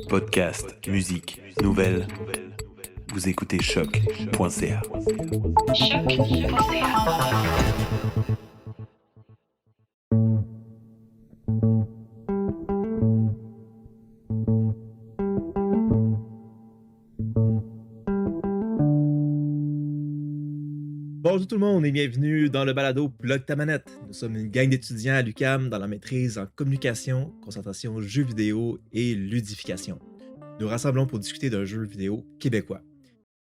Podcast, musique, nouvelles. Vous écoutez choc.ca. Bonjour tout le monde et bienvenue dans le balado Plug ta manette. Nous sommes une gang d'étudiants à l'UQAM dans la maîtrise en communication, concentration jeux vidéo et ludification. Nous rassemblons pour discuter d'un jeu vidéo québécois.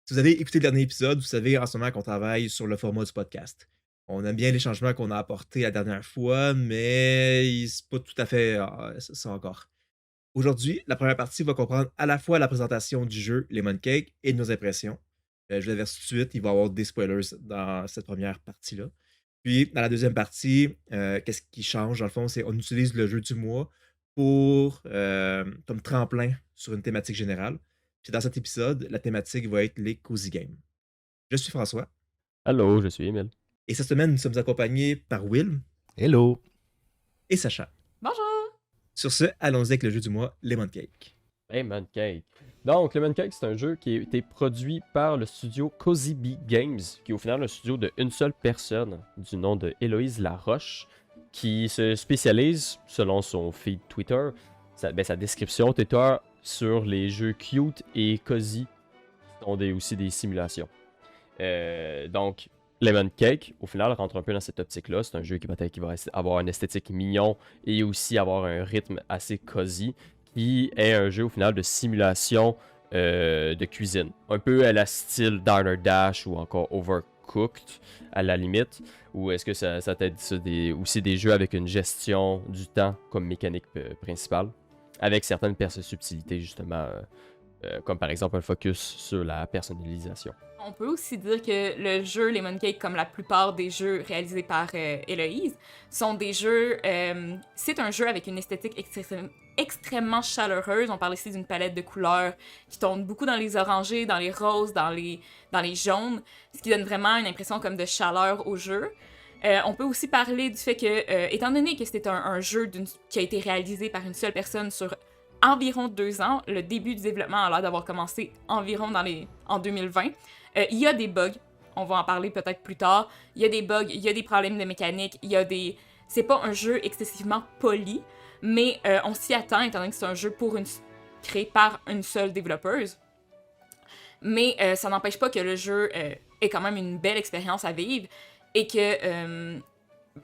Si vous avez écouté le dernier épisode, vous savez en ce moment qu'on travaille sur le format du podcast. On aime bien les changements qu'on a apportés la dernière fois, mais c'est pas tout à fait ça encore. Aujourd'hui, la première partie va comprendre à la fois la présentation du jeu Lemon Cake et de nos impressions. Je l'avertis tout de suite, il va y avoir des spoilers dans cette première partie-là. Puis, dans la deuxième partie, qu'est-ce qui change, dans le fond, c'est on utilise le jeu du mois pour comme tremplin sur une thématique générale. Puis dans cet épisode, la thématique va être les cozy games. Je suis François, Allô, je suis Emile. et cette semaine, nous sommes accompagnés par Will Hello! et Sacha. Bonjour! Sur ce, allons-y avec le jeu du mois, Lemon Cake. Lemon Cake. Donc, Lemon Cake, c'est un jeu qui a été produit par le studio Cozy Bee Games, qui est au final un studio d'une seule personne, du nom de Héloïse Laroche, qui se spécialise, selon son feed Twitter, sa description Twitter, sur les jeux cute et cozy, qui sont aussi des simulations. Donc, Lemon Cake, au final, rentre un peu dans cette optique-là. C'est un jeu qui va avoir une esthétique mignon et aussi avoir un rythme assez cozy, qui est un jeu au final de simulation de cuisine. Un peu à la style Diner Dash ou encore Overcooked à la limite. Ou est-ce que ça t'aide aussi des jeux avec une gestion du temps comme mécanique principale, avec certaines subtilités justement, comme par exemple un focus sur la personnalisation. On peut aussi dire que le jeu Lemon Cake, comme la plupart des jeux réalisés par Héloïse, sont des jeux... c'est un jeu avec une esthétique extrêmement chaleureuse. On parle ici d'une palette de couleurs qui tourne beaucoup dans les orangés, dans les roses, dans les jaunes, ce qui donne vraiment une impression comme de chaleur au jeu. On peut aussi parler du fait que, étant donné que c'était un jeu qui a été réalisé par une seule personne sur environ 2 ans, le début du développement a l'air d'avoir commencé environ en 2020, il y a des bugs, on va en parler peut-être plus tard, il y a des bugs, il y a des problèmes de mécanique, c'est pas un jeu excessivement poli, mais on s'y attend étant donné que c'est un jeu créé par une seule développeuse. Mais ça n'empêche pas que le jeu est quand même une belle expérience à vivre et que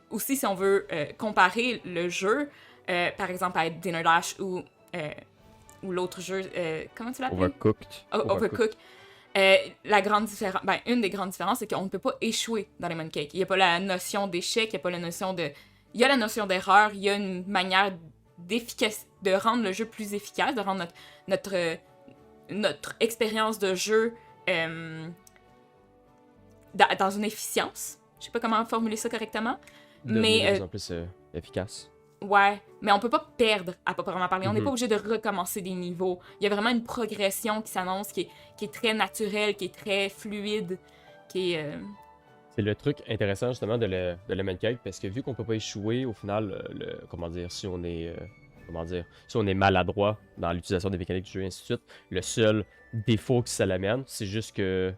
aussi si on veut comparer le jeu par exemple à Dinner Dash ou l'autre jeu, comment tu l'appelles? Overcooked. Overcooked. Une des grandes différences, c'est qu'on ne peut pas échouer dans Lemon Cake. Il n'y a pas la notion d'échec, il n'y a pas la notion de... Il y a la notion d'erreur, il y a une manière de rendre le jeu plus efficace, de rendre notre expérience de jeu dans une efficience. Je sais pas comment formuler ça correctement. Mais de plus en plus efficace. Ouais, mais on peut pas perdre à proprement parler. On n'est pas obligé de recommencer des niveaux. Il y a vraiment une progression qui s'annonce, qui est très naturelle, qui est très fluide, qui est... C'est le truc intéressant justement de Lemon Cake, parce que vu qu'on peut pas échouer, au final, si on est maladroit dans l'utilisation des mécaniques du jeu et ainsi de suite, le seul défaut que ça l'amène, c'est juste que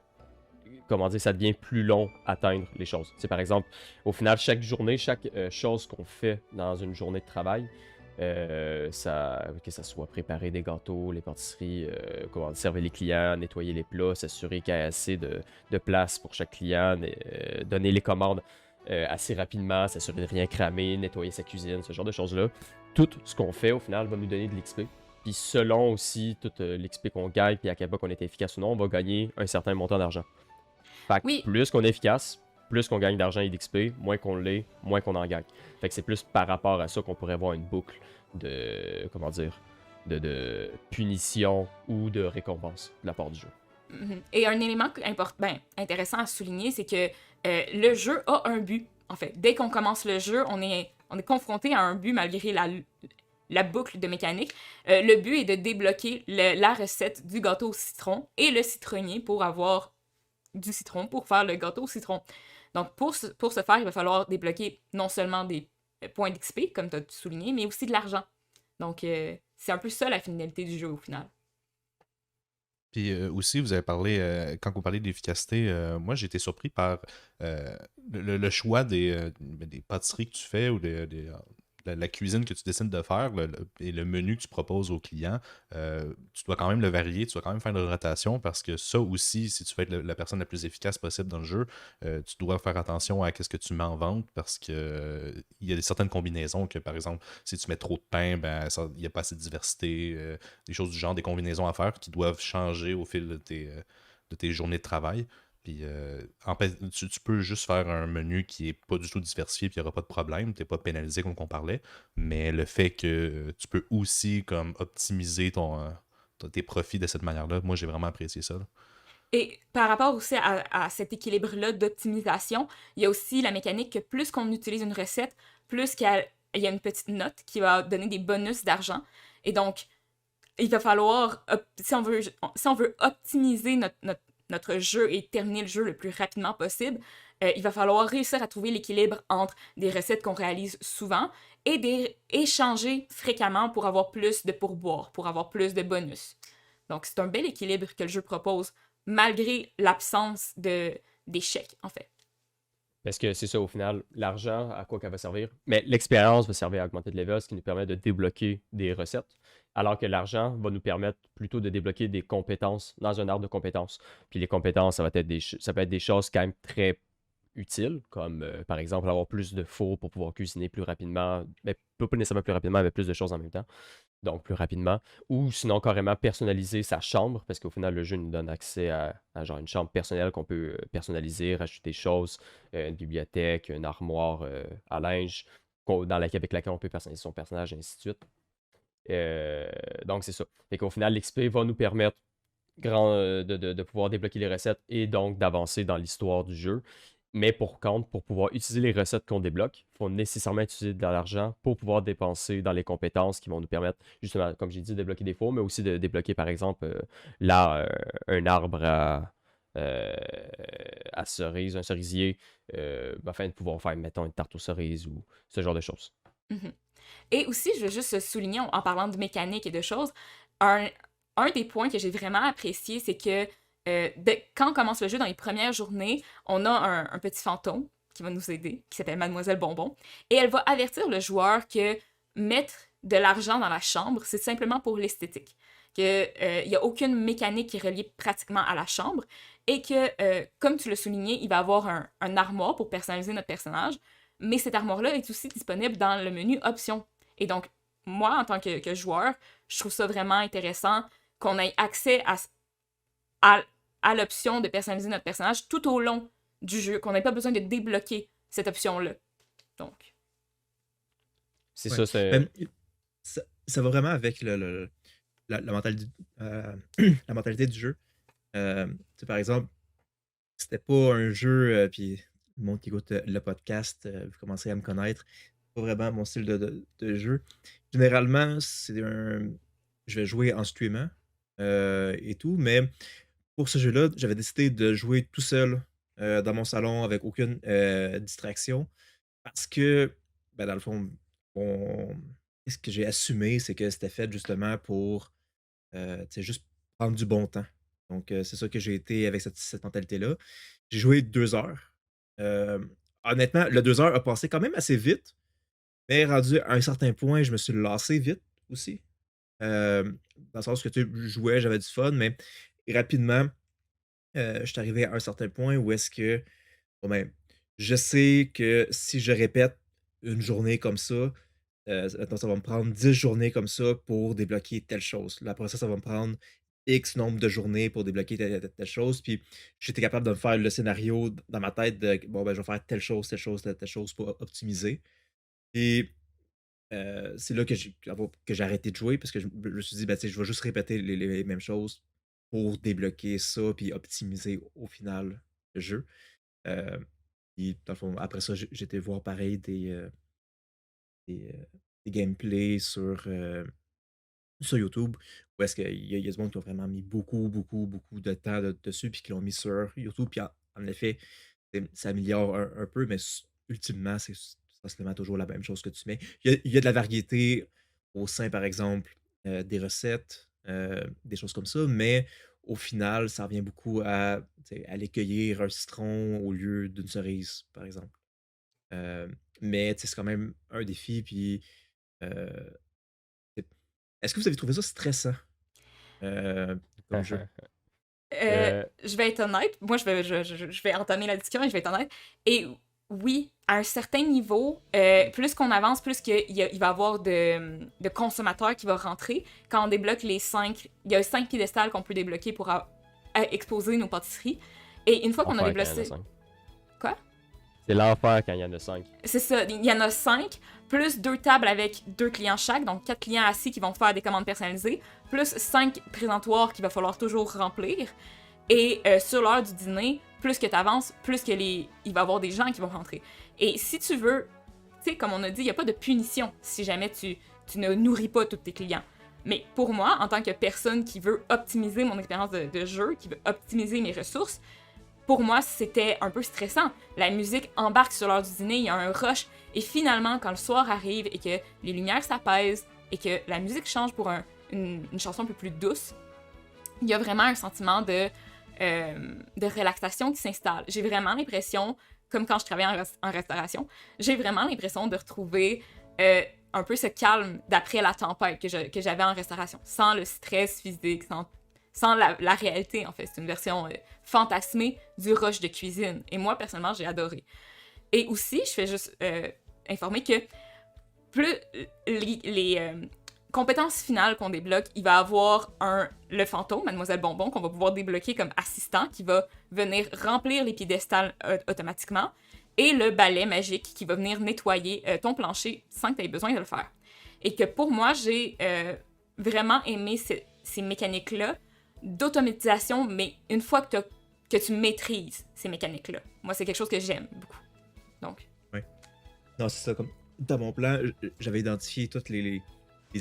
ça devient plus long à atteindre les choses. C'est par exemple, au final, chaque journée, chaque chose qu'on fait dans une journée de travail, que ça soit préparer des gâteaux, les pâtisseries, servir les clients, nettoyer les plats, s'assurer qu'il y a assez de place pour chaque client, donner les commandes assez rapidement, s'assurer de rien cramer, nettoyer sa cuisine, ce genre de choses-là. Tout ce qu'on fait, au final, va nous donner de l'XP. Puis selon aussi tout l'XP qu'on gagne, puis à quel point on est efficace ou non, on va gagner un certain montant d'argent. Fait que plus qu'on est efficace, plus qu'on gagne d'argent et d'XP, moins qu'on l'est, moins qu'on en gagne. Fait que c'est plus par rapport à ça qu'on pourrait voir une boucle de de punition ou de récompense de la part du jeu. Et un élément intéressant à souligner, c'est que le jeu a un but. En fait, dès qu'on commence le jeu, on est confronté à un but malgré la boucle de mécanique. Le but est de débloquer la recette du gâteau au citron et le citronnier pour avoir du citron pour faire le gâteau au citron. Donc, pour ce faire, il va falloir débloquer non seulement des points d'XP, comme tu as souligné, mais aussi de l'argent. Donc, c'est un peu ça la finalité du jeu au final. Puis aussi, vous avez parlé, quand vous parlez d'efficacité, moi j'ai été surpris par le choix des pâtisseries que tu fais ou la cuisine que tu décides de faire et le menu que tu proposes aux clients. Tu dois quand même le varier, tu dois quand même faire une rotation parce que ça aussi, si tu veux être la personne la plus efficace possible dans le jeu, tu dois faire attention à ce que tu mets en vente parce que il y a certaines combinaisons que, par exemple, si tu mets trop de pain, ben il n'y a pas assez de diversité, des choses du genre, des combinaisons à faire qui doivent changer au fil de tes journées de travail. Puis tu peux juste faire un menu qui est pas du tout diversifié puis il n'y aura pas de problème, tu n'es pas pénalisé comme on parlait. Mais le fait que tu peux aussi comme optimiser tes profits de cette manière-là, moi j'ai vraiment apprécié ça, là. Et par rapport aussi à cet équilibre-là d'optimisation, il y a aussi la mécanique que plus qu'on utilise une recette, plus il y a une petite note qui va donner des bonus d'argent. Et donc, il va falloir, si on veut optimiser notre jeu et terminer le jeu le plus rapidement possible, il va falloir réussir à trouver l'équilibre entre des recettes qu'on réalise souvent et échanger fréquemment pour avoir plus de pourboires, pour avoir plus de bonus. Donc, c'est un bel équilibre que le jeu propose, malgré l'absence d'échecs, en fait. Parce que c'est ça, au final, l'argent, à quoi qu'elle va servir? Mais l'expérience va servir à augmenter de level, ce qui nous permet de débloquer des recettes, alors que l'argent va nous permettre plutôt de débloquer des compétences dans un arbre de compétences. Puis les compétences, ça peut être des choses quand même très utiles, comme par exemple avoir plus de fours pour pouvoir cuisiner plus rapidement, mais pas nécessairement plus rapidement, mais plus de choses en même temps, donc plus rapidement, ou sinon carrément personnaliser sa chambre, parce qu'au final, le jeu nous donne accès à genre une chambre personnelle qu'on peut personnaliser, rajouter des choses, une bibliothèque, une armoire à linge, avec laquelle on peut personnaliser son personnage, et ainsi de suite. Donc c'est ça. Fait qu'au final, l'XP va nous permettre de pouvoir débloquer les recettes et donc d'avancer dans l'histoire du jeu. Mais pour contre, pour pouvoir utiliser les recettes qu'on débloque, il faut nécessairement utiliser de l'argent pour pouvoir dépenser dans les compétences qui vont nous permettre, justement, comme j'ai dit, de débloquer des fours, mais aussi de débloquer, par exemple, là, un arbre euh, à cerise, un cerisier, afin de pouvoir faire, mettons, une tarte aux cerises ou ce genre de choses. Mhm. Et aussi, je veux juste souligner, en parlant de mécanique et de choses, un, un des points que j'ai vraiment apprécié, c'est que quand on commence le jeu, dans les premières journées, on a un petit fantôme qui va nous aider, qui s'appelle Mademoiselle Bonbon, et elle va avertir le joueur que mettre de l'argent dans la chambre, c'est simplement pour l'esthétique. Qu'il n'y a aucune mécanique qui est reliée pratiquement à la chambre, et que, comme tu l'as souligné, il va avoir un armoire pour personnaliser notre personnage, mais cette armoire-là est aussi disponible dans le menu Options. Et donc, moi, en tant que joueur, je trouve ça vraiment intéressant qu'on ait accès à, à l'option de personnaliser notre personnage tout au long du jeu, qu'on n'ait pas besoin de débloquer cette option-là. Donc. C'est Ouais. ça, c'est. Ça va vraiment avec la mentalité, la mentalité du jeu. Tu sais, par exemple, c'était pas un jeu, puis le monde qui écoute le podcast, vous commencez à me connaître, c'est pas vraiment mon style de jeu. Généralement, je vais jouer en streamant et tout, mais pour ce jeu-là, j'avais décidé de jouer tout seul dans mon salon avec aucune distraction parce que, ben, dans le fond, on- ce que j'ai assumé, c'est que c'était fait justement pour tu sais, juste prendre du bon temps. Donc, c'est ça que j'ai été avec cette mentalité-là. J'ai joué 2 heures. Honnêtement, le 2 heures a passé quand même assez vite, mais rendu à un certain point, je me suis lassé vite aussi. Dans le sens que tu sais, je jouais, j'avais du fun, mais rapidement, je suis arrivé à un certain point où est-ce que, bon ben, je sais que si je répète une journée comme ça, attends, ça va me prendre 10 journées comme ça pour débloquer telle chose. Là, après ça va me prendre X nombre de journées pour débloquer telle chose. Puis j'étais capable de me faire le scénario dans ma tête de bon, ben, je vais faire telle chose, telle chose, telle chose pour optimiser. Et c'est là que j'ai arrêté de jouer parce que je me suis dit, ben, tu sais, je vais juste répéter les mêmes choses pour débloquer ça puis optimiser au final le jeu. Euh, Puis, dans le fond, après ça, j'ai été voir pareil des, des gameplays sur YouTube où est-ce qu'il y a du monde qui ont vraiment mis beaucoup, beaucoup, beaucoup de temps dessus puis qui l'ont mis sur YouTube. Puis en effet, ça améliore un peu, mais ultimement, c'est essentiellement toujours la même chose que tu mets. Il y a de la variété au sein, par exemple, des recettes, des choses comme ça, mais au final, ça revient beaucoup à, tu sais, aller cueillir un citron au lieu d'une cerise, par exemple. Euh, mais tu sais, c'est quand même un défi. Puis, euh, c'est- est-ce que vous avez trouvé ça stressant comme jeu? Je vais être honnête. Moi, je vais entamer la discussion et je vais être honnête. Et oui, à un certain niveau, plus qu'on avance, plus il va y avoir de consommateurs qui vont rentrer. Quand on débloque les 5, il y a 5 piédestals qu'on peut débloquer pour exposer nos pâtisseries. Et une fois qu'on a L'enfer quand il y en a débloqué... 5. Quoi? C'est l'enfer quand il y en a 5. C'est ça, il y en a 5, plus 2 tables avec 2 clients chaque, donc 4 clients assis qui vont faire des commandes personnalisées, plus 5 présentoirs qu'il va falloir toujours remplir. Et sur l'heure du dîner, plus que tu avances, plus que il va y avoir des gens qui vont rentrer. Et si tu veux, tu sais, comme on a dit, il n'y a pas de punition si jamais tu ne nourris pas tous tes clients. Mais pour moi, en tant que personne qui veut optimiser mon expérience de jeu, qui veut optimiser mes ressources, pour moi, c'était un peu stressant. La musique embarque sur l'heure du dîner, il y a un rush, et finalement, quand le soir arrive et que les lumières s'apaisent et que la musique change pour une chanson un peu plus douce, il y a vraiment un sentiment de relaxation qui s'installe. J'ai vraiment l'impression, comme quand je travaillais en restauration, j'ai vraiment l'impression de retrouver un peu ce calme d'après la tempête que j'avais en restauration, sans le stress physique, sans la réalité, en fait. C'est une version fantasmée du rush de cuisine. Et moi, personnellement, j'ai adoré. Et aussi, je fais juste informer que plus les compétences finales qu'on débloque, il va avoir le fantôme, Mademoiselle Bonbon, qu'on va pouvoir débloquer comme assistant, qui va venir remplir les piédestals automatiquement, et le balai magique qui va venir nettoyer ton plancher sans que tu aies besoin de le faire. Et que pour moi, j'ai vraiment aimé ces mécaniques-là d'automatisation, mais une fois que tu maîtrises ces mécaniques-là. Moi, c'est quelque chose que j'aime beaucoup. Donc. Ouais. Non, c'est ça. Comme dans mon plan, j'avais identifié toutes les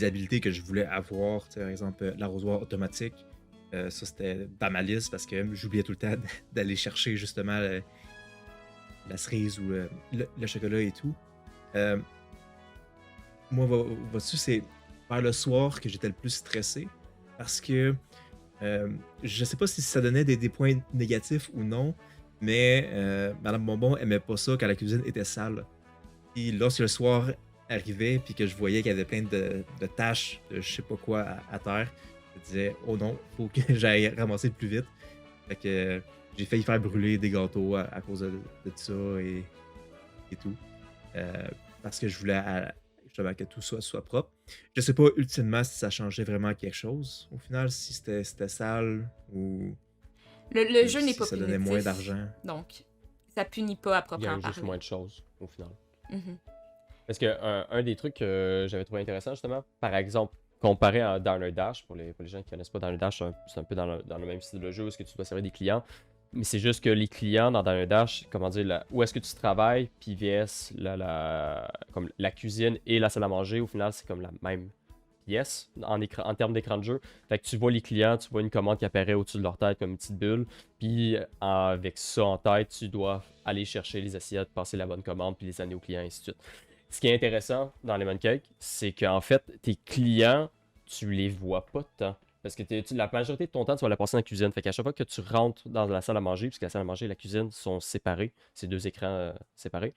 habiletés que je voulais avoir. Tu sais, par exemple, l'arrosoir automatique. Ça, c'était dans ma liste parce que j'oubliais tout le temps d'aller chercher justement la cerise ou le chocolat et tout. Moi, vois-tu, c'est vers le soir que j'étais le plus stressé parce que je sais pas si ça donnait des points négatifs ou non, mais Madame Bonbon aimait pas ça quand la cuisine était sale. Puis lorsque le soir arrivait, puis que je voyais qu'il y avait plein de taches de je sais pas quoi à terre, je me disais, oh non, faut que j'aille ramasser le plus vite. Fait que j'ai failli faire brûler des gâteaux à cause de ça et tout. Euh, Parce que je voulais justement que tout soit propre. Je sais pas ultimement si ça changeait vraiment quelque chose au final, si c'était sale ou Le jeu n'est si pas ça donnait punitif, moins d'argent. donc ça punit pas à Il y a proprement juste parler. moins de choses, au final. Mhm. Parce que un des trucs que j'avais trouvé intéressant, justement, par exemple, comparé à Diner Dash, pour les gens qui connaissent pas Diner Dash, c'est un peu dans le même style de jeu où est-ce que tu dois servir des clients. Mais c'est juste que les clients dans Diner Dash, comment dire, où est-ce que tu travailles, puis VS, comme la cuisine et la salle à manger, au final, c'est comme la même pièce en termes d'écran de jeu. Fait que tu vois les clients, tu vois une commande qui apparaît au-dessus de leur tête comme une petite bulle, puis avec ça en tête, tu dois aller chercher les assiettes, passer la bonne commande, puis les amener aux clients, et ainsi de suite. Ce qui est intéressant dans Lemon Cake, c'est qu'en fait, tes clients, tu les vois pas tant. Parce que la majorité de ton temps, tu vas la passer dans la cuisine. Fait qu'à chaque fois que tu rentres dans la salle à manger, puisque la salle à manger et la cuisine sont séparés, c'est deux écrans séparés.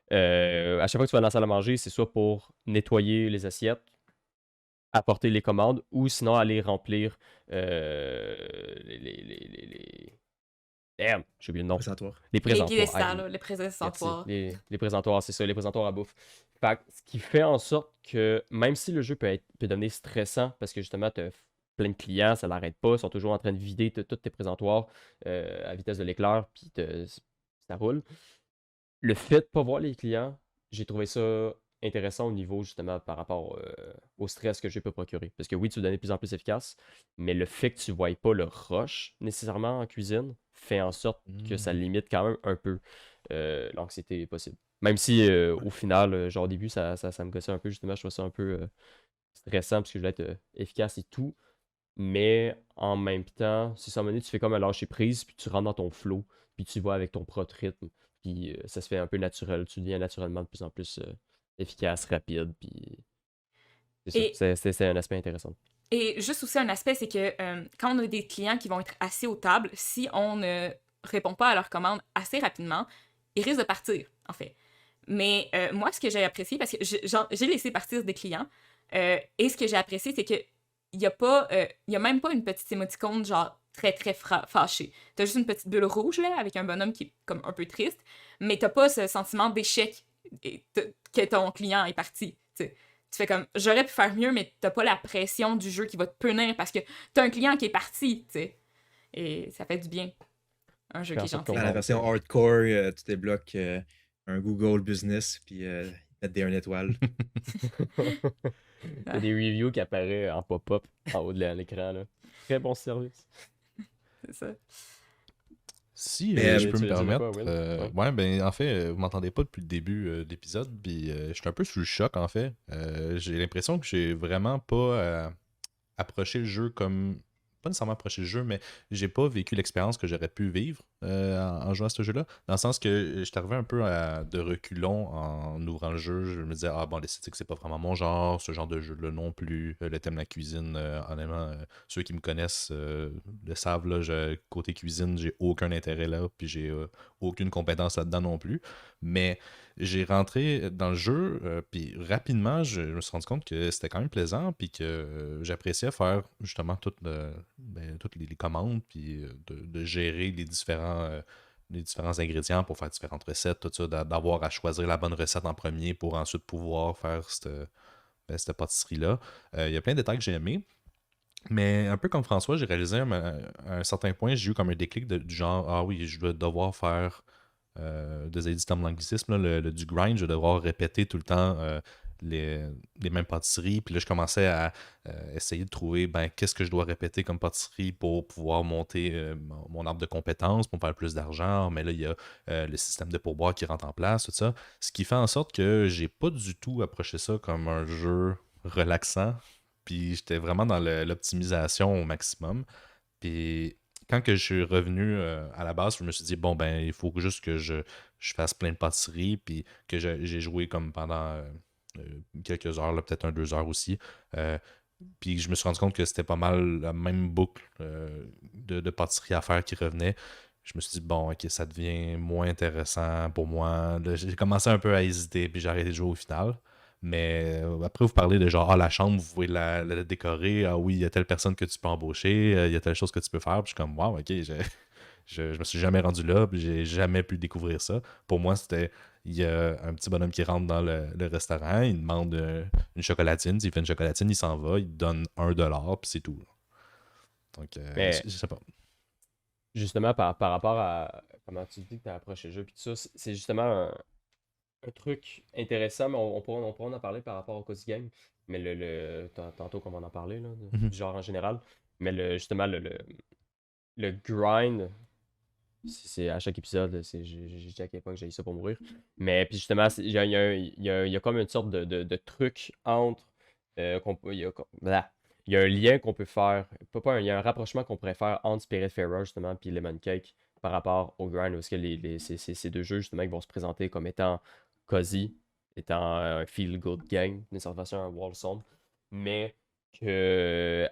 À chaque fois que tu vas dans la salle à manger, c'est soit pour nettoyer les assiettes, apporter les commandes, ou sinon aller remplir les... Damn, j'ai oublié le nom. Présentoir. Les Les présentoirs. piédestals, Ah, les merci. présentoirs. Les présentoirs, c'est ça, les présentoirs à bouffe. Fait que, ce qui fait en sorte que même si le jeu peut devenir stressant, parce que justement, tu as plein de clients, ça l'arrête pas, ils sont toujours en train de vider tous tes présentoirs à vitesse de l'éclair, puis ça roule. Le fait de pas voir les clients, j'ai trouvé ça intéressant au niveau justement par rapport au stress que je peux procurer. Parce que oui, tu deviens de plus en plus efficace, mais le fait que tu ne voyes pas le rush nécessairement en cuisine fait en sorte que ça limite quand même un peu l'anxiété possible. Même si au final, genre au début, ça me gossait un peu, justement, je trouvais ça un peu stressant parce que je voulais être efficace et tout. Mais en même temps, si ça tu fais comme un lâcher prise, puis tu rentres dans ton flow, puis tu vas avec ton propre rythme, puis ça se fait un peu naturel. Tu deviens naturellement de plus en plus efficace, rapide, puis C'est ça. Et C'est un aspect intéressant. Et juste aussi un aspect, c'est que quand on a des clients qui vont être assis aux tables, si on ne répond pas à leurs commandes assez rapidement, ils risquent de partir, en fait. Mais moi, ce que j'ai apprécié, parce que j'ai laissé partir des clients, et ce que j'ai apprécié, c'est que il y a pas, il y a même pas une petite émoticône genre très très fâchée. T'as juste une petite bulle rouge là, avec un bonhomme qui est comme un peu triste, mais t'as pas ce sentiment d'échec que ton client est parti. T'sais. Tu fais comme, j'aurais pu faire mieux, mais t'as pas la pression du jeu qui va te punir parce que t'as un client qui est parti, tu sais. Et ça fait du bien. Un jeu qui est gentil. Dans la version hardcore, tu débloques un Google Business, puis ils mettent des 1 étoile. Il y a des reviews qui apparaissent en pop-up en haut de l'écran. Là. Très bon service. C'est ça. Si Mais, je peux tu me veux dire permettre, quoi, Will? ouais, ben en fait, vous m'entendez pas depuis le début de l'épisode, puis je suis un peu sous le choc en fait. J'ai l'impression que j'ai vraiment pas approché le jeu comme. Pas nécessairement approché le jeu, mais j'ai pas vécu l'expérience que j'aurais pu vivre en jouant à ce jeu-là. Dans le sens que j'étais arrivé un peu de reculons en ouvrant le jeu. Je me disais, ah bon, l'esthétique, c'est pas vraiment mon genre, ce genre de jeu-là non plus. Le thème de la cuisine, honnêtement, ceux qui me connaissent le savent, là, côté cuisine, j'ai aucun intérêt là, puis j'ai aucune compétence là-dedans non plus. Mais j'ai rentré dans le jeu, puis rapidement, je me suis rendu compte que c'était quand même plaisant, puis que j'appréciais faire justement toutes les commandes, puis de gérer les différents ingrédients pour faire différentes recettes, tout ça, d'avoir à choisir la bonne recette en premier pour ensuite pouvoir faire cette pâtisserie-là. Il y a plein de détails que j'ai aimés. Mais un peu comme François, j'ai réalisé à un certain point, j'ai eu comme un déclic du genre, ah oui, je vais devoir faire désolé du terme d'anglicisme, là, du grind, je vais devoir répéter tout le temps les mêmes pâtisseries. Puis là, je commençais à essayer de trouver qu'est-ce que je dois répéter comme pâtisserie pour pouvoir monter mon arbre de compétences, pour me faire plus d'argent. Mais là, il y a le système de pourboire qui rentre en place, tout ça. Ce qui fait en sorte que j'ai pas du tout approché ça comme un jeu relaxant. Puis j'étais vraiment dans l'optimisation au maximum. Puis quand que je suis revenu à la base, je me suis dit, bon, ben, il faut juste que je fasse plein de pâtisseries, puis que j'ai joué comme pendant quelques heures, là, peut-être 2 heures aussi. Puis je me suis rendu compte que c'était pas mal la même boucle de pâtisserie à faire qui revenait. Je me suis dit, bon, ok, ça devient moins intéressant pour moi. Là, j'ai commencé un peu à hésiter, puis j'ai arrêté de jouer au final. Mais après, vous parlez de genre, ah, la chambre, vous pouvez la décorer. Ah oui, il y a telle personne que tu peux embaucher. Il y a telle chose que tu peux faire. Puis je suis comme, wow, ok, je me suis jamais rendu là. Puis j'ai jamais pu découvrir ça. Pour moi, c'était, il y a un petit bonhomme qui rentre dans le restaurant. Il demande une chocolatine. S'il fait une chocolatine, il s'en va. Il donne $1. Puis c'est tout. Donc, Mais je sais pas. justement, par rapport à comment tu dis que tu as approché le jeu, puis tout ça, c'est justement un truc intéressant, mais on pourra en parler par rapport au Cozy Game, mais tantôt comme on en parlait, là, Mhm. du genre en général, mais justement, le grind, c'est à chaque épisode, j'ai dit à quel point que j'ai eu ça pour mourir, mais puis justement, il y a comme une sorte de truc entre, il y a, il y a un lien qu'on peut faire, il y a un rapprochement qu'on pourrait faire entre Spiritfarer justement puis Lemon Cake par rapport au grind, parce que ces deux jeux justement qui vont se présenter comme étant cozy, étant un feel-good game, d'une certaine façon un wholesome, mais que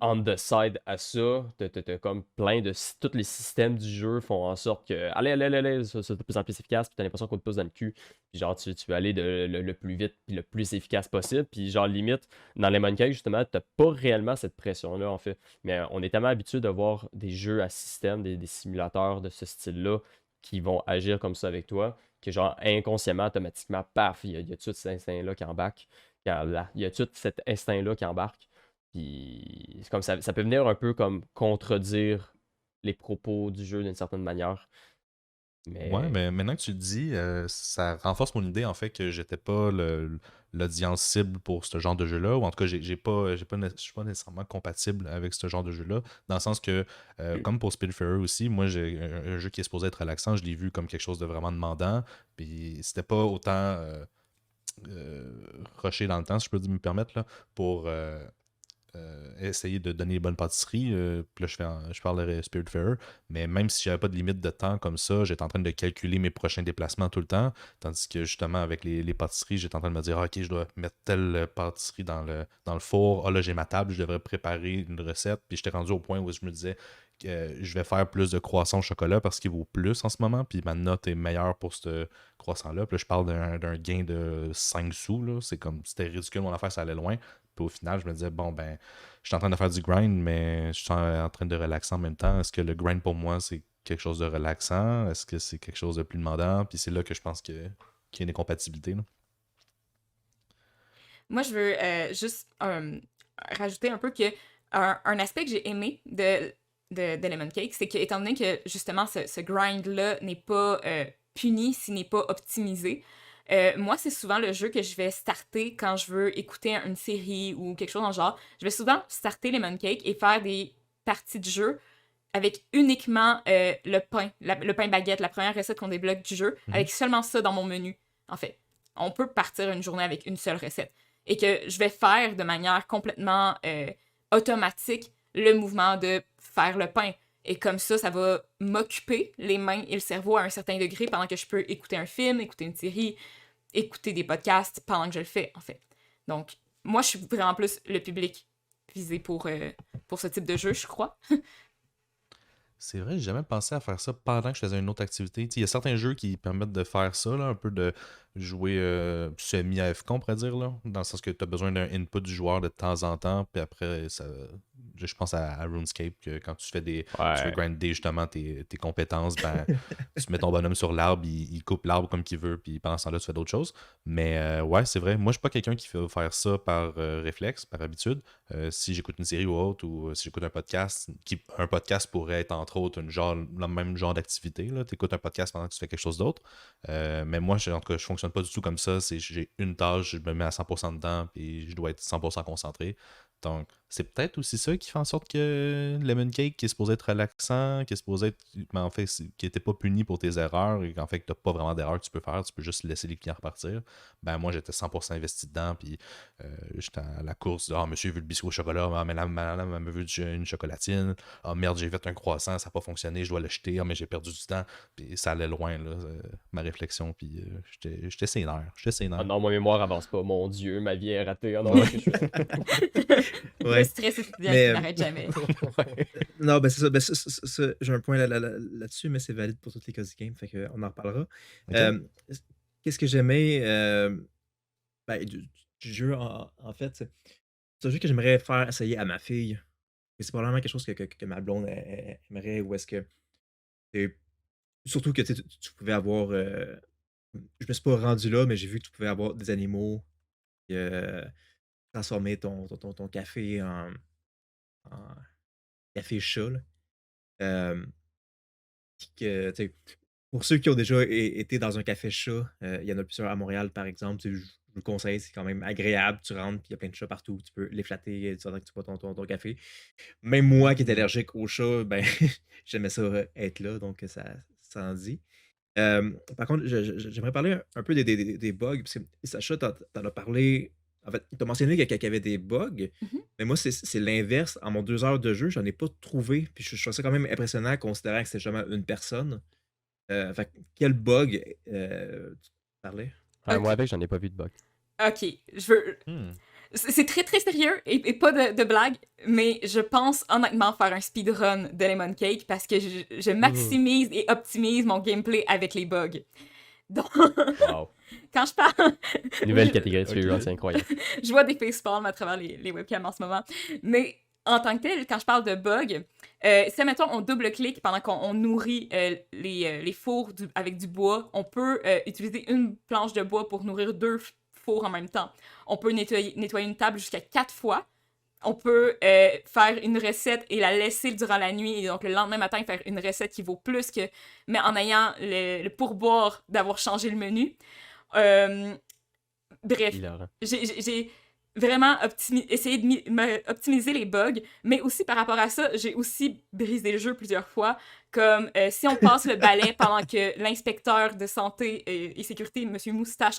on the side à ça, t'as comme plein de. Tous les systèmes du jeu font en sorte que. Allez, c'est de plus en plus efficace, puis t'as l'impression qu'on te pousse dans le cul. Puis genre, tu veux aller le plus vite, puis le plus efficace possible. Puis genre, limite, dans Lemon Cake, justement, t'as pas réellement cette pression-là, en fait. Mais on est tellement habitué de voir des jeux à système, des simulateurs de ce style-là, qui vont agir comme ça avec toi, que genre, inconsciemment, automatiquement, paf, il y a tout cet instinct-là qui embarque. Il y a tout cet instinct-là qui embarque. Puis c'est comme ça peut venir un peu comme contredire les propos du jeu d'une certaine manière. Ouais, Mais mais maintenant que tu le dis, ça renforce mon idée en fait que j'étais pas l'audience cible pour ce genre de jeu-là, ou en tout cas, je suis pas nécessairement compatible avec ce genre de jeu-là, dans le sens que, comme pour Spiritfarer aussi, moi j'ai un jeu qui est supposé être relaxant, je l'ai vu comme quelque chose de vraiment demandant, puis c'était pas autant rushé dans le temps, si je peux me permettre, là, pour essayer de donner les bonnes pâtisseries. Puis là, je parle de Spiritfarer. Mais même si j'avais pas de limite de temps comme ça, j'étais en train de calculer mes prochains déplacements tout le temps. Tandis que justement, avec les pâtisseries, j'étais en train de me dire, OK, je dois mettre telle pâtisserie dans le four. Ah là, j'ai ma table, je devrais préparer une recette. Puis j'étais rendu au point où je me disais que je vais faire plus de croissants au chocolat parce qu'il vaut plus en ce moment. Puis ma note est meilleure pour ce croissant-là. Puis là, je parle d'un gain de 5 sous. Là. C'est comme, c'était ridicule, mon affaire, ça allait loin. Puis au final, je me disais, bon, ben, je suis en train de faire du grind, mais je suis en train de relaxer en même temps. Est-ce que le grind pour moi, c'est quelque chose de relaxant? Est-ce que c'est quelque chose de plus demandant? Puis c'est là que je pense qu'il y a une incompatibilité. Là. Moi, je veux juste rajouter un peu que un aspect que j'ai aimé de Lemon Cake, c'est que, étant donné que justement ce grind-là n'est pas puni s'il n'est pas optimisé, moi, c'est souvent le jeu que je vais starter quand je veux écouter une série ou quelque chose dans le genre. Je vais souvent starter Lemon Cake et faire des parties de jeu avec uniquement le pain, le pain baguette, la première recette qu'on débloque du jeu, avec seulement ça dans mon menu, en fait. On peut partir une journée avec une seule recette. Et que je vais faire de manière complètement automatique le mouvement de faire le pain. Et comme ça va m'occuper les mains et le cerveau à un certain degré pendant que je peux écouter un film, écouter une série, écouter des podcasts pendant que je le fais, en fait. Donc, moi, je suis vraiment plus le public visé pour ce type de jeu, je crois. C'est vrai, j'ai jamais pensé à faire ça pendant que je faisais une autre activité. Il y a certains jeux qui permettent de faire ça, là, un peu de jouer semi-AFK, on pourrait dire, là, dans le sens que tu as besoin d'un input du joueur de temps en temps, puis après, je pense à RuneScape, que quand tu fais tu veux grinder justement tes compétences, ben, tu mets ton bonhomme sur l'arbre, il coupe l'arbre comme qu'il veut, puis pendant ce temps-là, tu fais d'autres choses. Mais ouais, c'est vrai, moi, je suis pas quelqu'un qui fait faire ça par réflexe, par habitude. Si j'écoute une série ou autre, ou si j'écoute un podcast, un podcast pourrait être entre autres le même genre d'activité. Tu écoutes un podcast pendant que tu fais quelque chose d'autre. Mais moi, en tout cas, je fonctionne pas du tout comme ça. J'ai une tâche, je me mets à 100% dedans, puis je dois être 100% concentré. Donc, c'est peut-être aussi ça qui fait en sorte que Lemon Cake, qui est supposé être relaxant, qui est supposé être, mais en fait, qui n'était pas puni pour tes erreurs, et qu'en fait, tu n'as pas vraiment d'erreurs que tu peux faire, tu peux juste laisser les clients repartir. Ben, moi, j'étais 100% investi dedans, puis j'étais à la course, monsieur, il veut le biscuit au chocolat, mais madame, elle me veut une chocolatine, merde, j'ai fait un croissant, ça n'a pas fonctionné, je dois le jeter, mais j'ai perdu du temps, puis ça allait loin, là, ma réflexion, puis j'étais sénère. Ah non, ma mémoire avance pas, mon Dieu, ma vie est ratée. Oh non, qu'est-ce que je fais? Le stress étudiant qui n'arrête jamais. Non, ben c'est ça. J'ai un point là-dessus, mais c'est valide pour toutes les Cozy Games, fait qu'on en reparlera. Ok. Qu'est-ce que j'aimais du jeu, en fait, c'est un jeu que j'aimerais faire essayer à ma fille. Et c'est probablement quelque chose que ma blonde aimerait, ou est-ce que. et Surtout que tu pouvais avoir. Je me suis pas rendu là, mais j'ai vu que tu pouvais avoir des animaux, et, transformer ton café en café chat, là. Euh, Puis que, tu sais, pour ceux qui ont déjà été dans un café chat, il y en a plusieurs à Montréal, par exemple. Tu sais, je vous le conseille, c'est quand même agréable. Tu rentres, puis il y a plein de chats partout. Tu peux les flatter pendant que tu bois ton café. Même moi qui est allergique aux chats, ben, j'aimais ça être là, donc ça en dit. Par contre, j'aimerais parler un peu des bugs, parce que Sacha, t'en as parlé. En fait, tu as mentionné qu'il y avait des bugs, Mhm. mais moi, c'est l'inverse. En mon 2 heures de jeu, j'en ai pas trouvé. Puis je trouve ça quand même impressionnant, considérant que c'est jamais une personne. Fait que quel bug tu parlais? Moi, avec, j'en ai pas vu de bug. Ok, je veux. C'est très très sérieux et pas de blague, mais je pense honnêtement faire un speedrun de Lemon Cake parce que je maximise et optimise mon gameplay avec les bugs. Donc, Wow. quand je parle. Nouvelle catégorie de speedrun, c'est incroyable. Je vois des facepalms à travers les webcams en ce moment. Mais en tant que tel, quand je parle de bugs, si, mettons, on double-clique pendant qu'on nourrit les fours avec du bois, on peut utiliser une planche de bois pour nourrir 2 fours en même temps. On peut nettoyer une table jusqu'à 4 fois. On peut faire une recette et la laisser durant la nuit, et donc le lendemain matin faire une recette qui vaut plus que... mais en ayant le pourboire d'avoir changé le menu. Bref, j'ai vraiment essayé de optimiser les bugs, mais aussi par rapport à ça, j'ai aussi brisé le jeu plusieurs fois, comme si on passe le balai pendant que l'inspecteur de santé et sécurité, M. Moustache,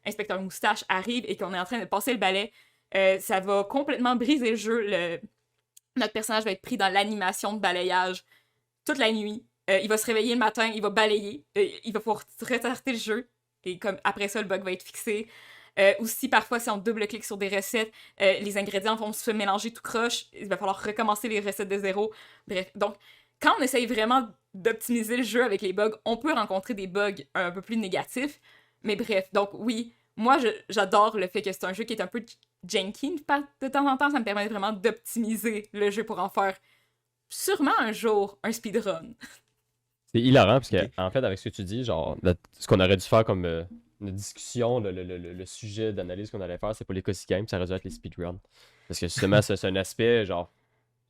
inspecteur Moustache arrive et qu'on est en train de passer le balai, Ça va complètement briser le jeu. Notre personnage va être pris dans l'animation de balayage toute la nuit. Il va se réveiller le matin, il va balayer, il va pouvoir restarter le jeu, et comme après ça, le bug va être fixé. Aussi, parfois, si on double-clique sur des recettes, les ingrédients vont se mélanger tout croche, il va falloir recommencer les recettes de zéro. Bref, donc, quand on essaye vraiment d'optimiser le jeu avec les bugs, on peut rencontrer des bugs un peu plus négatifs, mais bref, donc oui, moi, j'adore le fait que c'est un jeu qui est un peu janky de temps en temps, ça me permet vraiment d'optimiser le jeu pour en faire sûrement un jour un speedrun. C'est hilarant parce que, Ok. en fait, avec ce que tu dis, genre, ce qu'on aurait dû faire comme une discussion, le sujet d'analyse qu'on allait faire, c'est pas les cozy games, ça aurait dû être les speedruns. Parce que justement, c'est un aspect, genre,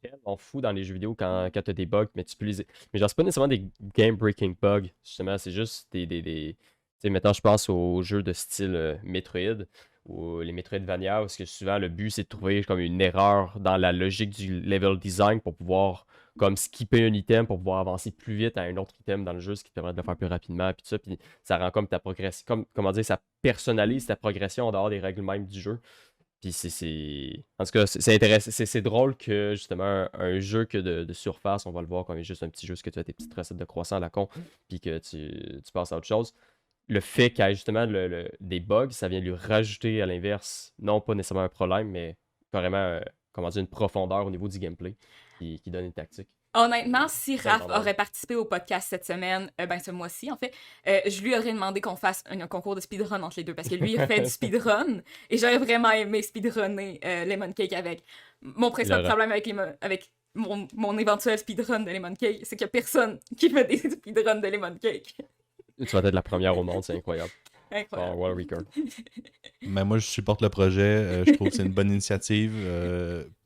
tellement fou dans les jeux vidéo quand t'as des bugs, mais tu peux les. Mais genre, c'est pas nécessairement des game-breaking bugs, justement, c'est juste des. Tu sais, maintenant, je pense aux jeux de style Metroid ou les Metroidvania, parce que souvent, le but, c'est de trouver comme une erreur dans la logique du level design pour pouvoir comme skipper un item pour pouvoir avancer plus vite à un autre item dans le jeu, ce qui te permet de le faire plus rapidement, puis tout ça, puis ça rend comme ta progression, comme, comment dire, ça personnalise ta progression en dehors des règles même du jeu. Puis en tout cas, c'est intéressant, c'est drôle que justement un jeu que de surface, on va le voir comme juste un petit jeu, ce que tu as tes petites recettes de croissant à la con, puis que tu passes à autre chose. Le fait qu'il y ait justement des bugs, ça vient lui rajouter à l'inverse, non pas nécessairement un problème, mais carrément, comment dire, une profondeur au niveau du gameplay qui donne une tactique. Honnêtement, si Ouais, Raph normal. aurait participé au podcast cette semaine, ce mois-ci en fait, je lui aurais demandé qu'on fasse un concours de speedrun entre les deux parce que lui il fait du speedrun et j'aurais vraiment aimé speedrunner Lemon Cake avec. Mon principal Laurent. problème avec mon éventuel speedrun de Lemon Cake, c'est qu'il n'y a personne qui fait des speedruns de Lemon Cake. Tu vas être la première au monde, c'est incroyable. Incroyable. World Record. Mais moi, je supporte le projet. Je trouve que c'est une bonne initiative.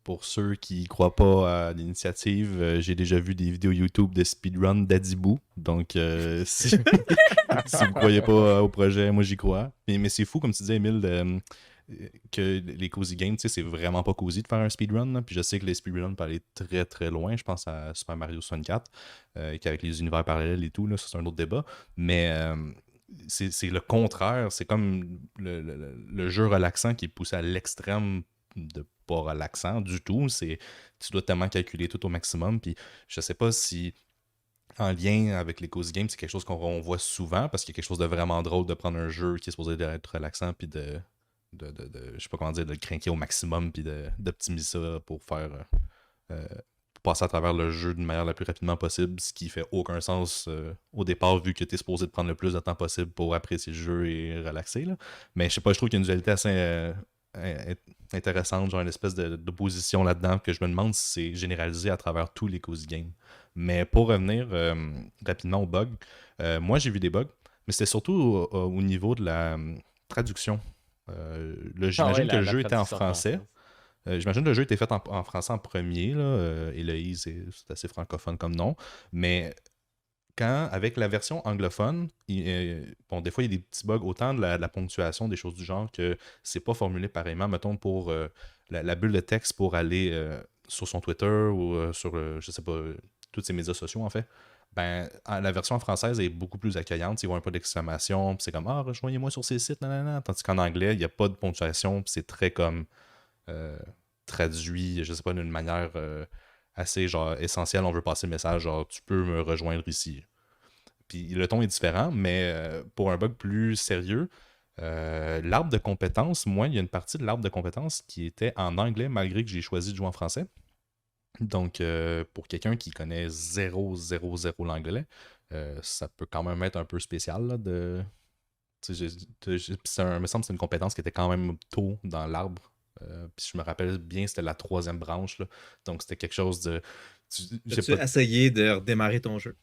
Pour ceux qui croient pas à l'initiative, j'ai déjà vu des vidéos YouTube de speedrun d'Adibou. Donc, si vous croyez pas au projet, moi, j'y crois. Mais c'est fou, comme tu disais, Emile, que les cozy games, tu sais, c'est vraiment pas cozy de faire un speedrun. Là. Puis je sais que les speedruns peuvent aller très très loin. Je pense à Super Mario 64, qu'avec les univers parallèles et tout, là, ça c'est un autre débat. Mais c'est le contraire. C'est comme le jeu relaxant qui est poussé à l'extrême de pas relaxant du tout. Tu dois tellement calculer tout au maximum. Puis je sais pas si en lien avec les cozy games, c'est quelque chose qu'on voit souvent parce qu'il y a quelque chose de vraiment drôle de prendre un jeu qui est supposé être relaxant puis je sais pas comment dire, de le craquer au maximum puis d'optimiser ça pour faire pour passer à travers le jeu d'une manière la plus rapidement possible, ce qui fait aucun sens au départ vu que tu es supposé de prendre le plus de temps possible pour apprécier le jeu et relaxer. Là. Mais je sais pas, je trouve qu'il y a une dualité assez intéressante, genre une espèce d'opposition là-dedans que je me demande si c'est généralisé à travers tous les cozy games. Mais pour revenir rapidement au bug, moi j'ai vu des bugs, mais c'était surtout au niveau de la traduction. J'imagine que le jeu était en français. J'imagine que le jeu était fait en français en premier. Là. Héloïse, c'est assez francophone comme nom. Mais avec la version anglophone, bon, des fois, il y a des petits bugs, autant de la ponctuation, des choses du genre, que c'est pas formulé pareillement. Mettons, pour la bulle de texte pour aller sur son Twitter ou sur, je sais pas, tous ses médias sociaux, en fait. Ben, la version française est beaucoup plus accueillante. Ils voient un peu d'exclamation, puis c'est comme « Ah, rejoignez-moi sur ces sites, nanana. » Tandis qu'en anglais, il n'y a pas de ponctuation, puis c'est très comme traduit, je sais pas, d'une manière assez genre essentielle. On veut passer le message, genre « Tu peux me rejoindre ici. » Puis le ton est différent, mais pour un bug plus sérieux, l'arbre de compétences, moi, il y a une partie de l'arbre de compétences qui était en anglais, malgré que j'ai choisi de jouer en français. Donc, pour quelqu'un qui connaît 0 l'anglais, ça peut quand même être un peu spécial. Là, me semble que c'est une compétence qui était quand même tôt dans l'arbre. Puis je me rappelle bien, c'était la 3e branche. Là. Donc, c'était quelque chose de... As-tu essayé de redémarrer ton jeu?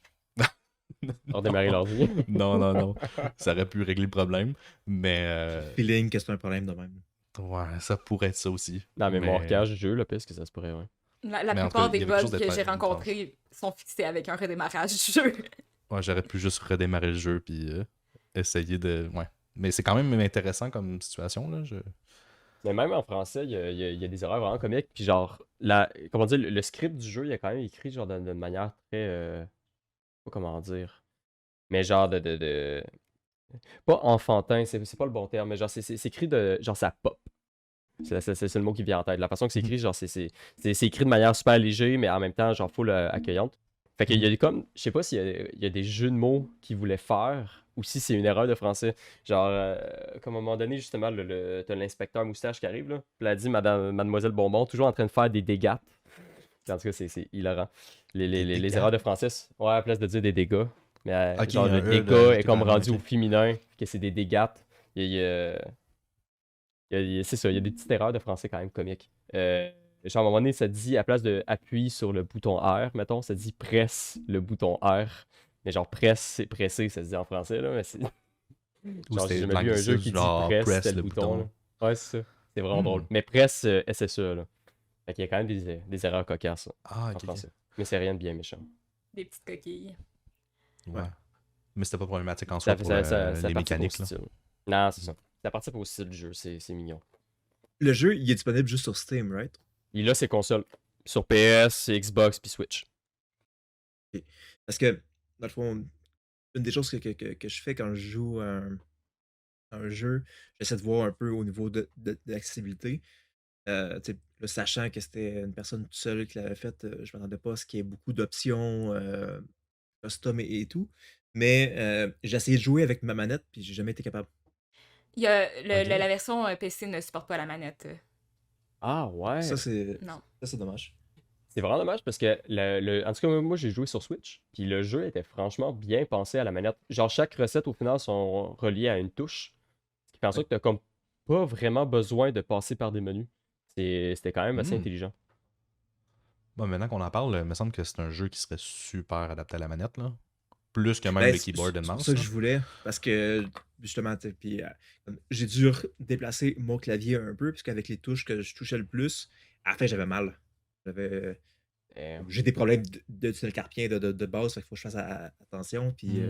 On démarrer l'ordi. Non. Ça aurait pu régler le problème. Mais... Feeling que c'est un problème de même. Ouais, ça pourrait être ça aussi. Dans la mémoire cache du jeu, là, parce que ça se pourrait, ouais. La Mais en tout plupart cas, il y des avait quelque chose bugs que d'être j'ai étrange. rencontrés sont fixés avec un redémarrage du jeu. Ouais, j'aurais pu juste redémarrer le jeu puis essayer de... Ouais. Mais c'est quand même intéressant comme situation, là. Mais même en français, il y a des erreurs vraiment comiques. Puis genre, comment dire, le script du jeu, il est quand même écrit genre d'une manière très... pas comment dire. Mais genre pas enfantin, c'est pas le bon terme, mais genre c'est écrit de... Genre ça pop. C'est le mot qui vient en tête. La façon que c'est écrit, genre, c'est écrit de manière super léger, mais en même temps, genre, full accueillante. Fait qu'il y a comme, je sais pas s'il y a des jeux de mots qu'ils voulaient faire, ou si c'est une erreur de français. Genre, comme à un moment donné, justement, t'as l'inspecteur moustache qui arrive, là. Puis elle a dit Mademoiselle Bonbon, toujours en train de faire des dégâts. En tout cas, c'est hilarant. Les erreurs de français, ouais, à la place de dire des dégâts. Mais Ok, genre, le dégât est comme rendu au féminin, que c'est des dégâts. C'est ça, il y a des petites erreurs de français quand même comiques. Genre, à un moment donné, ça dit, à la place de appuie sur le bouton R, mettons, ça dit presse le bouton R. Mais genre, presse, c'est presser, ça se dit en français, là, mais c'est... Genre, j'ai jamais vu un jeu qui dit presse tel bouton, là. Ouais, c'est ça. C'est vraiment drôle. Mais presse SSE, là. Fait qu'il y a quand même des erreurs cocasses en français. Mais c'est rien de bien méchant. Des petites coquilles. Ouais. Mais c'était pas problématique en soi pour les mécaniques, là. Non, c'est ça. Ça participe au style du jeu, c'est mignon. Le jeu, il est disponible juste sur Steam, right? Il a ses consoles. Sur PS, Xbox, puis Switch. Okay. Parce que, dans le fond, une des choses que je fais quand je joue à un jeu, j'essaie de voir un peu au niveau de l'accessibilité. Sachant que c'était une personne toute seule qui l'avait fait, je m'attendais pas à ce qu'il y ait beaucoup d'options custom et tout. Mais j'ai essayé de jouer avec ma manette, puis j'ai jamais été capable. Il y a la version PC ne supporte pas la manette. Ah ouais. Ça, c'est dommage. C'est vraiment dommage parce que, en tout cas, moi j'ai joué sur Switch, puis le jeu était franchement bien pensé à la manette. Genre, chaque recette au final sont reliées à une touche, ce qui fait en sorte que t'as comme pas vraiment besoin de passer par des menus. C'était quand même assez intelligent. Bon, maintenant qu'on en parle, il me semble que c'est un jeu qui serait super adapté à la manette, là. Plus que même le keyboard and mouse. C'est ça que je voulais, parce que justement, j'ai dû déplacer mon clavier un peu, puisqu'avec les touches que je touchais le plus, à la fin j'avais mal. J'ai des problèmes de tunnel carpien de base, fait qu'il faut que je fasse attention, puis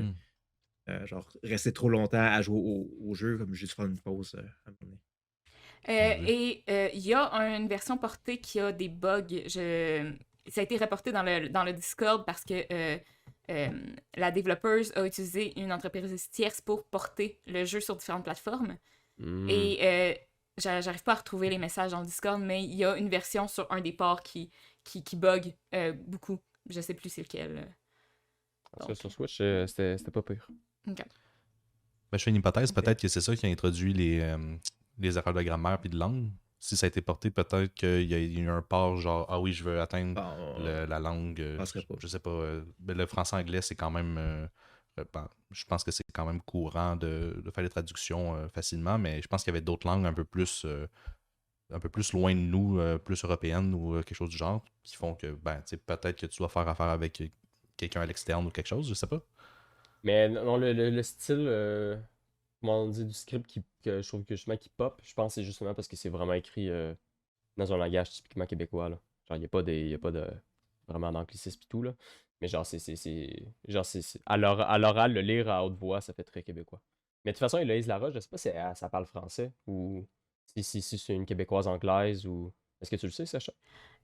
genre rester trop longtemps à jouer au jeu, comme j'ai dû faire une pause à un moment donné. Et il y a une version portée qui a des bugs. Ça a été reporté dans le Discord parce que la développeuse a utilisé une entreprise tierce pour porter le jeu sur différentes plateformes. Et j'arrive pas à retrouver les messages dans le Discord, mais il y a une version sur un des ports qui bug beaucoup. Je sais plus c'est lequel. Ça, sur Switch, c'était pas pire. Okay. Ben, je fais une hypothèse, peut-être que c'est ça qui a introduit les erreurs de grammaire puis de langue. Si ça a été porté, peut-être qu'il y a eu un port genre ah oui, je veux atteindre la langue. Je sais pas. Le français-anglais, c'est quand même. Je pense que c'est quand même courant de faire des traductions facilement, mais je pense qu'il y avait d'autres langues un peu plus loin de nous, plus européennes ou quelque chose du genre, qui font que peut-être que tu dois faire affaire avec quelqu'un à l'externe ou quelque chose, je sais pas. Mais non, le style. Comment on dit, du script que je trouve que justement qui pop, je pense que c'est justement parce que c'est vraiment écrit dans un langage typiquement québécois, là. Genre, il n'y a pas de vraiment d'anglicisme et tout, là. Mais genre, à l'oral, le lire à haute voix, ça fait très québécois. Mais de toute façon, Héloïse Laroche, je sais pas si ça parle français ou si c'est une québécoise anglaise ou... Est-ce que tu le sais, Sacha?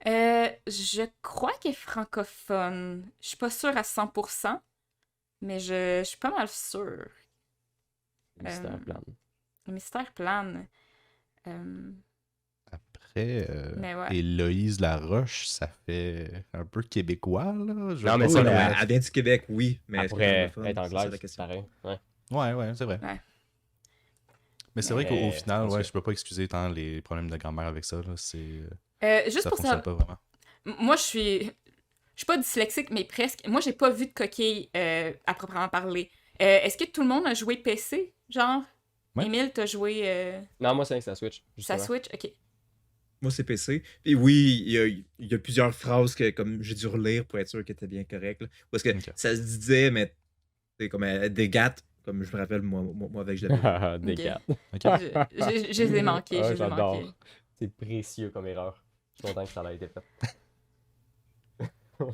Je crois qu'elle est francophone. Je suis pas sûre à 100%, mais je suis pas mal sûre. Le mystère plane. Le mystère plane. Après, ouais. Héloïse Laroche, ça fait un peu québécois, là. Non, mais ça, elle vient du Québec, oui. Mais elle pourrait être anglaise, c'est pareil. Ouais, c'est vrai. Ouais. Mais c'est vrai qu'au final, je peux pas excuser tant les problèmes de grammaire avec ça. Là. Juste ça pour fonctionne ça, pas vraiment. moi, je suis pas dyslexique, mais presque. Moi, j'ai pas vu de coquille à proprement parler. Est-ce que tout le monde a joué PC, genre? Ouais. Émile, t'as joué... Non, moi, c'est sa Switch. Sa Switch? OK. Moi, c'est PC. Et oui, il y a plusieurs phrases que comme j'ai dû relire pour être sûr qu'elles étaient bien correctes. Là. Parce que ça se disait, mais c'est comme des gâtes, comme je me rappelle, moi avec je l'avais. Des gâtes. Okay. Je les ai manqués, j'adore. C'est précieux comme erreur. Je suis content que ça ait été fait.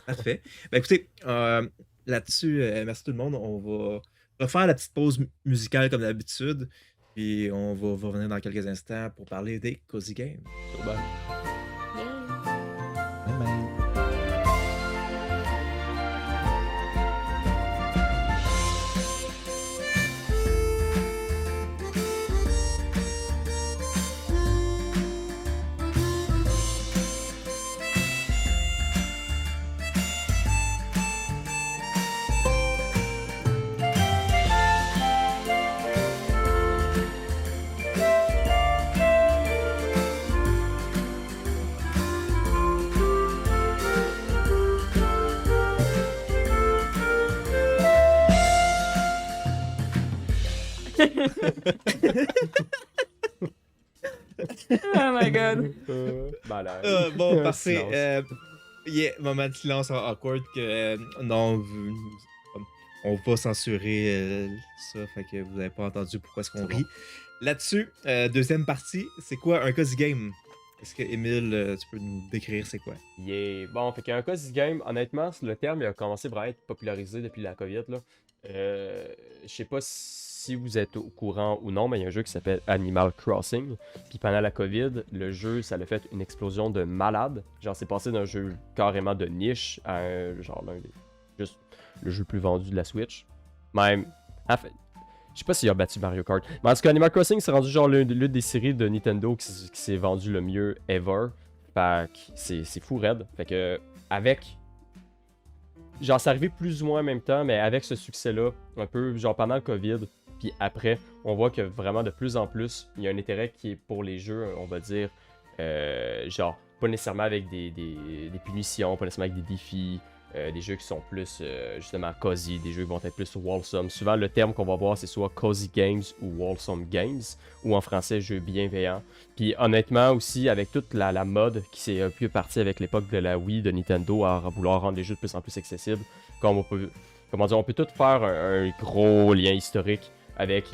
Parfait. Ben écoutez, là-dessus, merci tout le monde. On va refaire la petite pause musicale comme d'habitude. Puis on va revenir dans quelques instants pour parler des Cozy Games. Bye. Oh my god. Malade. Bon, Un parfait. silence. Moment de silence awkward que non, on va censurer ça, fait que vous n'avez pas entendu pourquoi est-ce qu'on C'est bon. rit. Là-dessus, deuxième partie, c'est quoi un cozy game? Est-ce que Émile, tu peux nous décrire c'est quoi? Yeah. Bon, fait qu'un cozy game, honnêtement, le terme il a commencé vraiment à être popularisé depuis la COVID, là. Je sais pas si vous êtes au courant ou non, mais il y a un jeu qui s'appelle Animal Crossing. Puis pendant la COVID, le jeu, ça a fait une explosion de malade. Genre, c'est passé d'un jeu carrément de niche à genre juste le jeu le plus vendu de la Switch. Même, en fait, je sais pas s'il a battu Mario Kart. Mais en tout cas, Animal Crossing, c'est rendu genre l'une des séries de Nintendo qui s'est vendu le mieux ever. Fait que c'est fou raide. Fait que, avec. Genre, c'est arrivé plus ou moins en même temps, mais avec ce succès-là, un peu, genre pendant le COVID, puis après, on voit que vraiment de plus en plus, il y a un intérêt qui est pour les jeux, on va dire, genre, pas nécessairement avec des punitions, pas nécessairement avec des défis, des jeux qui sont plus, justement, cozy, des jeux qui vont être plus wholesome. Souvent, le terme qu'on va voir, c'est soit cozy games ou wholesome games, ou en français, jeux bienveillants. Puis honnêtement aussi, avec toute la mode qui s'est un peu partie avec l'époque de la Wii, de Nintendo, à vouloir rendre les jeux de plus en plus accessibles, comme on peut, comment dire, on peut tout faire un gros lien historique avec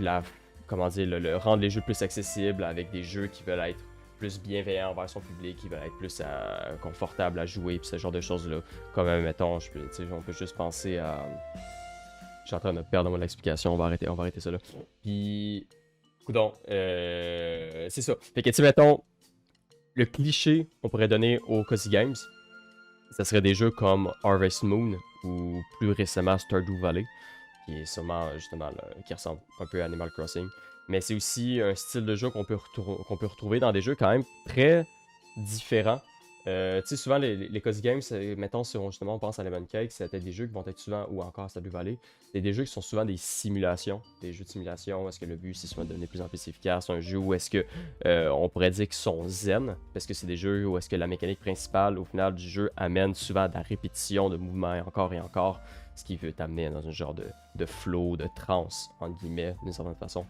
comment dire, le rendre les jeux plus accessibles, avec des jeux qui veulent être plus bienveillants envers son public, qui veulent être plus confortables à jouer, puis ce genre de choses-là. Comme, mettons, on peut juste penser à... Je suis en train de perdre mon explication, on va arrêter ça là. Puis... Coudon, c'est ça. Fait que, tu sais, mettons, le cliché qu'on pourrait donner aux Cozy Games, ça serait des jeux comme Harvest Moon ou plus récemment Stardew Valley, qui est sûrement, justement, qui ressemble un peu à Animal Crossing. Mais c'est aussi un style de jeu qu'on peut retrouver dans des jeux quand même très différents. Tu sais, souvent, les Cozy Games, mettons, si justement on pense à Lemon Cake, c'était des jeux qui vont être souvent, ou encore à Stardew Valley, c'est des jeux qui sont souvent des simulations, des jeux de simulation. Est-ce que le but, c'est souvent de devenir de plus en plus efficace? Un jeu où est-ce que on pourrait dire qu'ils sont zen, parce que c'est des jeux où est-ce que la mécanique principale, au final du jeu, amène souvent de la répétition de mouvements encore et encore, ce qui veut t'amener dans un genre de flow, de trance, entre guillemets, d'une certaine façon.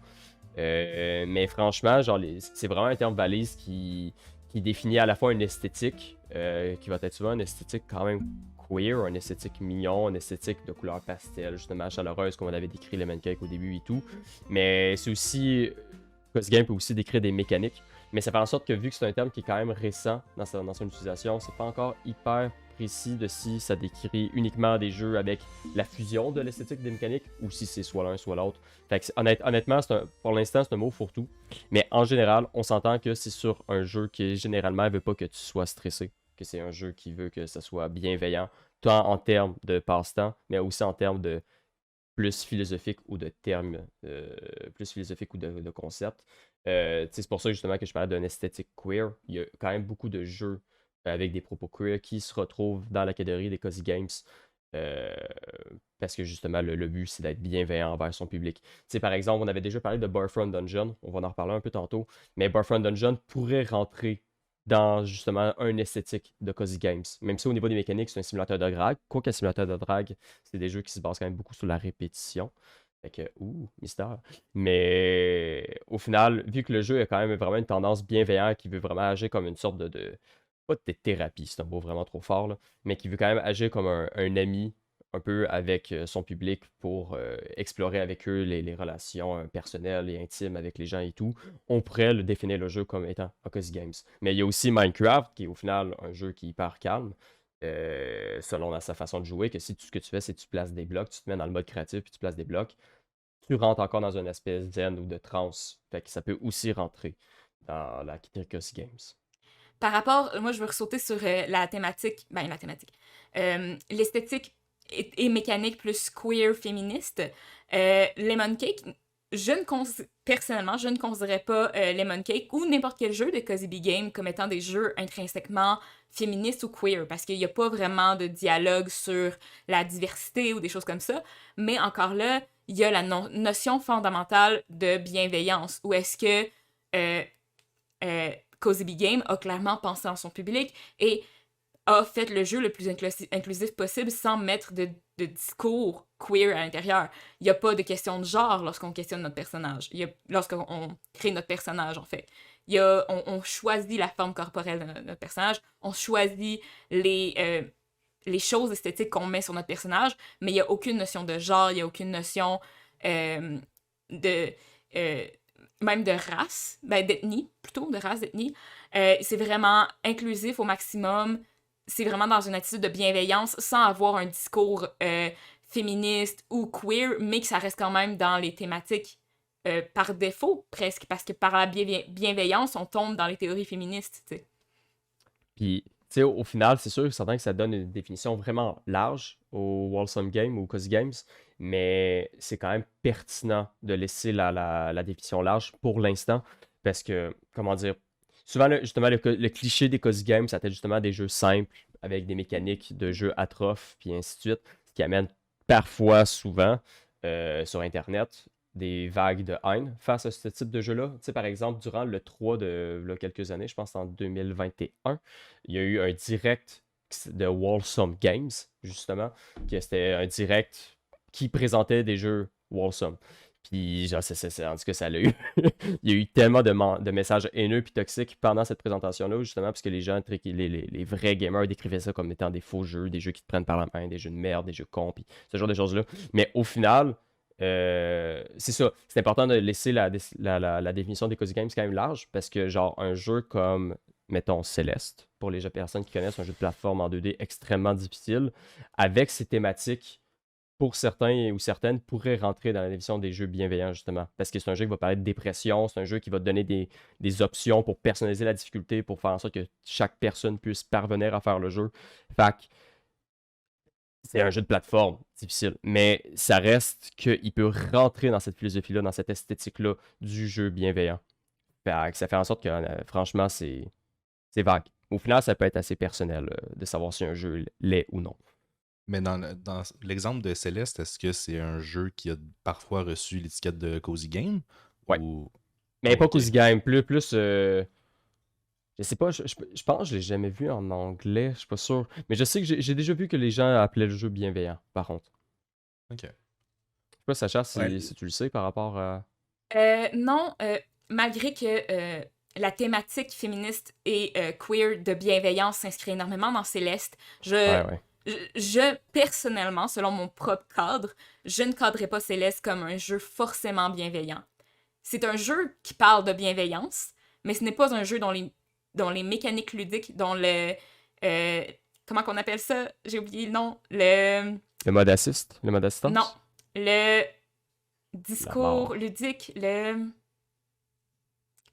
Mais franchement, genre, c'est vraiment un terme valise qui définit à la fois une esthétique, qui va être souvent une esthétique quand même queer, une esthétique mignon, une esthétique de couleur pastel, justement chaleureuse, comme on avait décrit Lemon Cake au début et tout. Mais c'est aussi... Cozy Game peut aussi décrire des mécaniques, mais ça fait en sorte que vu que c'est un terme qui est quand même récent dans son utilisation, c'est pas encore hyper précis de si ça décrit uniquement des jeux avec la fusion de l'esthétique des mécaniques ou si c'est soit l'un soit l'autre. Fait que honnêtement, pour l'instant, c'est un mot fourre-tout. Mais en général, on s'entend que c'est sur un jeu qui généralement ne veut pas que tu sois stressé, que c'est un jeu qui veut que ça soit bienveillant, tant en termes de passe-temps, mais aussi en termes de plus philosophique ou de termes, plus philosophique ou de concepts. C'est pour ça justement que je parlais d'une esthétique queer. Il y a quand même beaucoup de jeux avec des propos queer qui se retrouvent dans la catégorie des Cozy Games. Parce que justement, le but, c'est d'être bienveillant envers son public. Par exemple, on avait déjà parlé de Barfront Dungeon, on va en reparler un peu tantôt, mais Barfront Dungeon pourrait rentrer dans justement un esthétique de Cozy Games. Même si au niveau des mécaniques, c'est un simulateur de drague. Quoi qu'un simulateur de drague, c'est des jeux qui se basent quand même beaucoup sur la répétition. Fait que, mystère. Mais au final, vu que le jeu a quand même vraiment une tendance bienveillante qui veut vraiment agir comme une sorte pas de thérapie, c'est un mot vraiment trop fort, là, mais qui veut quand même agir comme un ami un peu avec son public pour explorer avec eux les relations personnelles et intimes avec les gens et tout, on pourrait le définir le jeu comme étant un Cozy Games. Mais il y a aussi Minecraft, qui est au final un jeu qui est hyper calme, selon sa façon de jouer, que si ce que tu fais, c'est que tu places des blocs, tu te mets dans le mode créatif, puis tu places des blocs, tu rentres encore dans une espèce zen ou de trance. Fait que ça peut aussi rentrer dans la catégorie Cozy Games. Par rapport, moi, je veux ressauter sur la thématique, l'esthétique et mécanique plus queer féministe. Lemon Cake, personnellement, je ne considérais pas Lemon Cake ou n'importe quel jeu de Cozy Game comme étant des jeux intrinsèquement féministes ou queer, parce qu'il n'y a pas vraiment de dialogue sur la diversité ou des choses comme ça, mais encore là, il y a la notion fondamentale de bienveillance, où est-ce que Cozy Game a clairement pensé en son public et a fait le jeu le plus inclusif possible sans mettre de discours queer à l'intérieur. Il n'y a pas de question de genre lorsqu'on questionne notre personnage. Lorsqu'on crée notre personnage, en fait. On choisit la forme corporelle de notre personnage, on choisit les choses esthétiques qu'on met sur notre personnage, mais il n'y a aucune notion de genre, il n'y a aucune notion de... même de race, d'ethnie, plutôt, de race, d'ethnie. C'est vraiment inclusif au maximum. C'est vraiment dans une attitude de bienveillance, sans avoir un discours féministe ou queer, mais que ça reste quand même dans les thématiques par défaut, presque, parce que par la bienveillance, on tombe dans les théories féministes, tu sais. Puis, tu sais, au final, c'est sûr, certain que ça donne une définition vraiment large au Wholesome Game ou Cozy Games, mais c'est quand même pertinent de laisser la définition large pour l'instant, parce que, comment dire, souvent, justement, le cliché des Cozy Games, ça peut justement des jeux simples, avec des mécaniques de jeux atrophes, puis ainsi de suite, ce qui amène parfois, souvent, sur Internet, des vagues de haine face à ce type de jeu-là. Tu sais, par exemple, durant le 3 de là, quelques années, je pense en 2021, il y a eu un direct de Wholesome Games, justement, que c'était un direct qui présentait des jeux Wholesome. Puis, genre, en tout cas, ça l'a eu. Il y a eu tellement de messages haineux puis toxiques pendant cette présentation-là, justement, parce que les gens, les vrais gamers décrivaient ça comme étant des faux jeux, des jeux qui te prennent par la main, des jeux de merde, des jeux cons, puis ce genre de choses-là. Mais au final, c'est ça. C'est important de laisser la définition des Cozy Games quand même large, parce que, genre, un jeu comme, mettons, Céleste, pour les personnes qui connaissent, un jeu de plateforme en 2D extrêmement difficile, avec ses thématiques, pour certains ou certaines, pourrait rentrer dans la définition des jeux bienveillants, justement. Parce que c'est un jeu qui va parler de dépression, c'est un jeu qui va te donner des options pour personnaliser la difficulté, pour faire en sorte que chaque personne puisse parvenir à faire le jeu. Fait que c'est un jeu de plateforme difficile, mais ça reste qu'il peut rentrer dans cette philosophie-là, dans cette esthétique-là du jeu bienveillant. Fait que ça fait en sorte que, franchement, c'est vague. Au final, ça peut être assez personnel de savoir si un jeu l'est ou non. Mais dans l'exemple de Céleste, est-ce que c'est un jeu qui a parfois reçu l'étiquette de Cozy Game? Ouais. Ou... Mais pas Ok. Cozy Game, plus je sais pas, je pense que je l'ai jamais vu en anglais, je suis pas sûr. Mais je sais que j'ai déjà vu que les gens appelaient le jeu bienveillant, par contre. Ok. Je sais pas, Sacha, si, Ouais. si tu le sais par rapport à. Non, malgré que la thématique féministe et queer de bienveillance s'inscrit énormément dans Céleste, Ouais. je, personnellement, selon mon propre cadre, je ne cadrerais pas Céleste comme un jeu forcément bienveillant. C'est un jeu qui parle de bienveillance, mais ce n'est pas un jeu dont les mécaniques ludiques, dont le... comment qu'on appelle ça? J'ai oublié le nom. Le mode assist, le mode assistance? Non. Le La discours mort. ludique,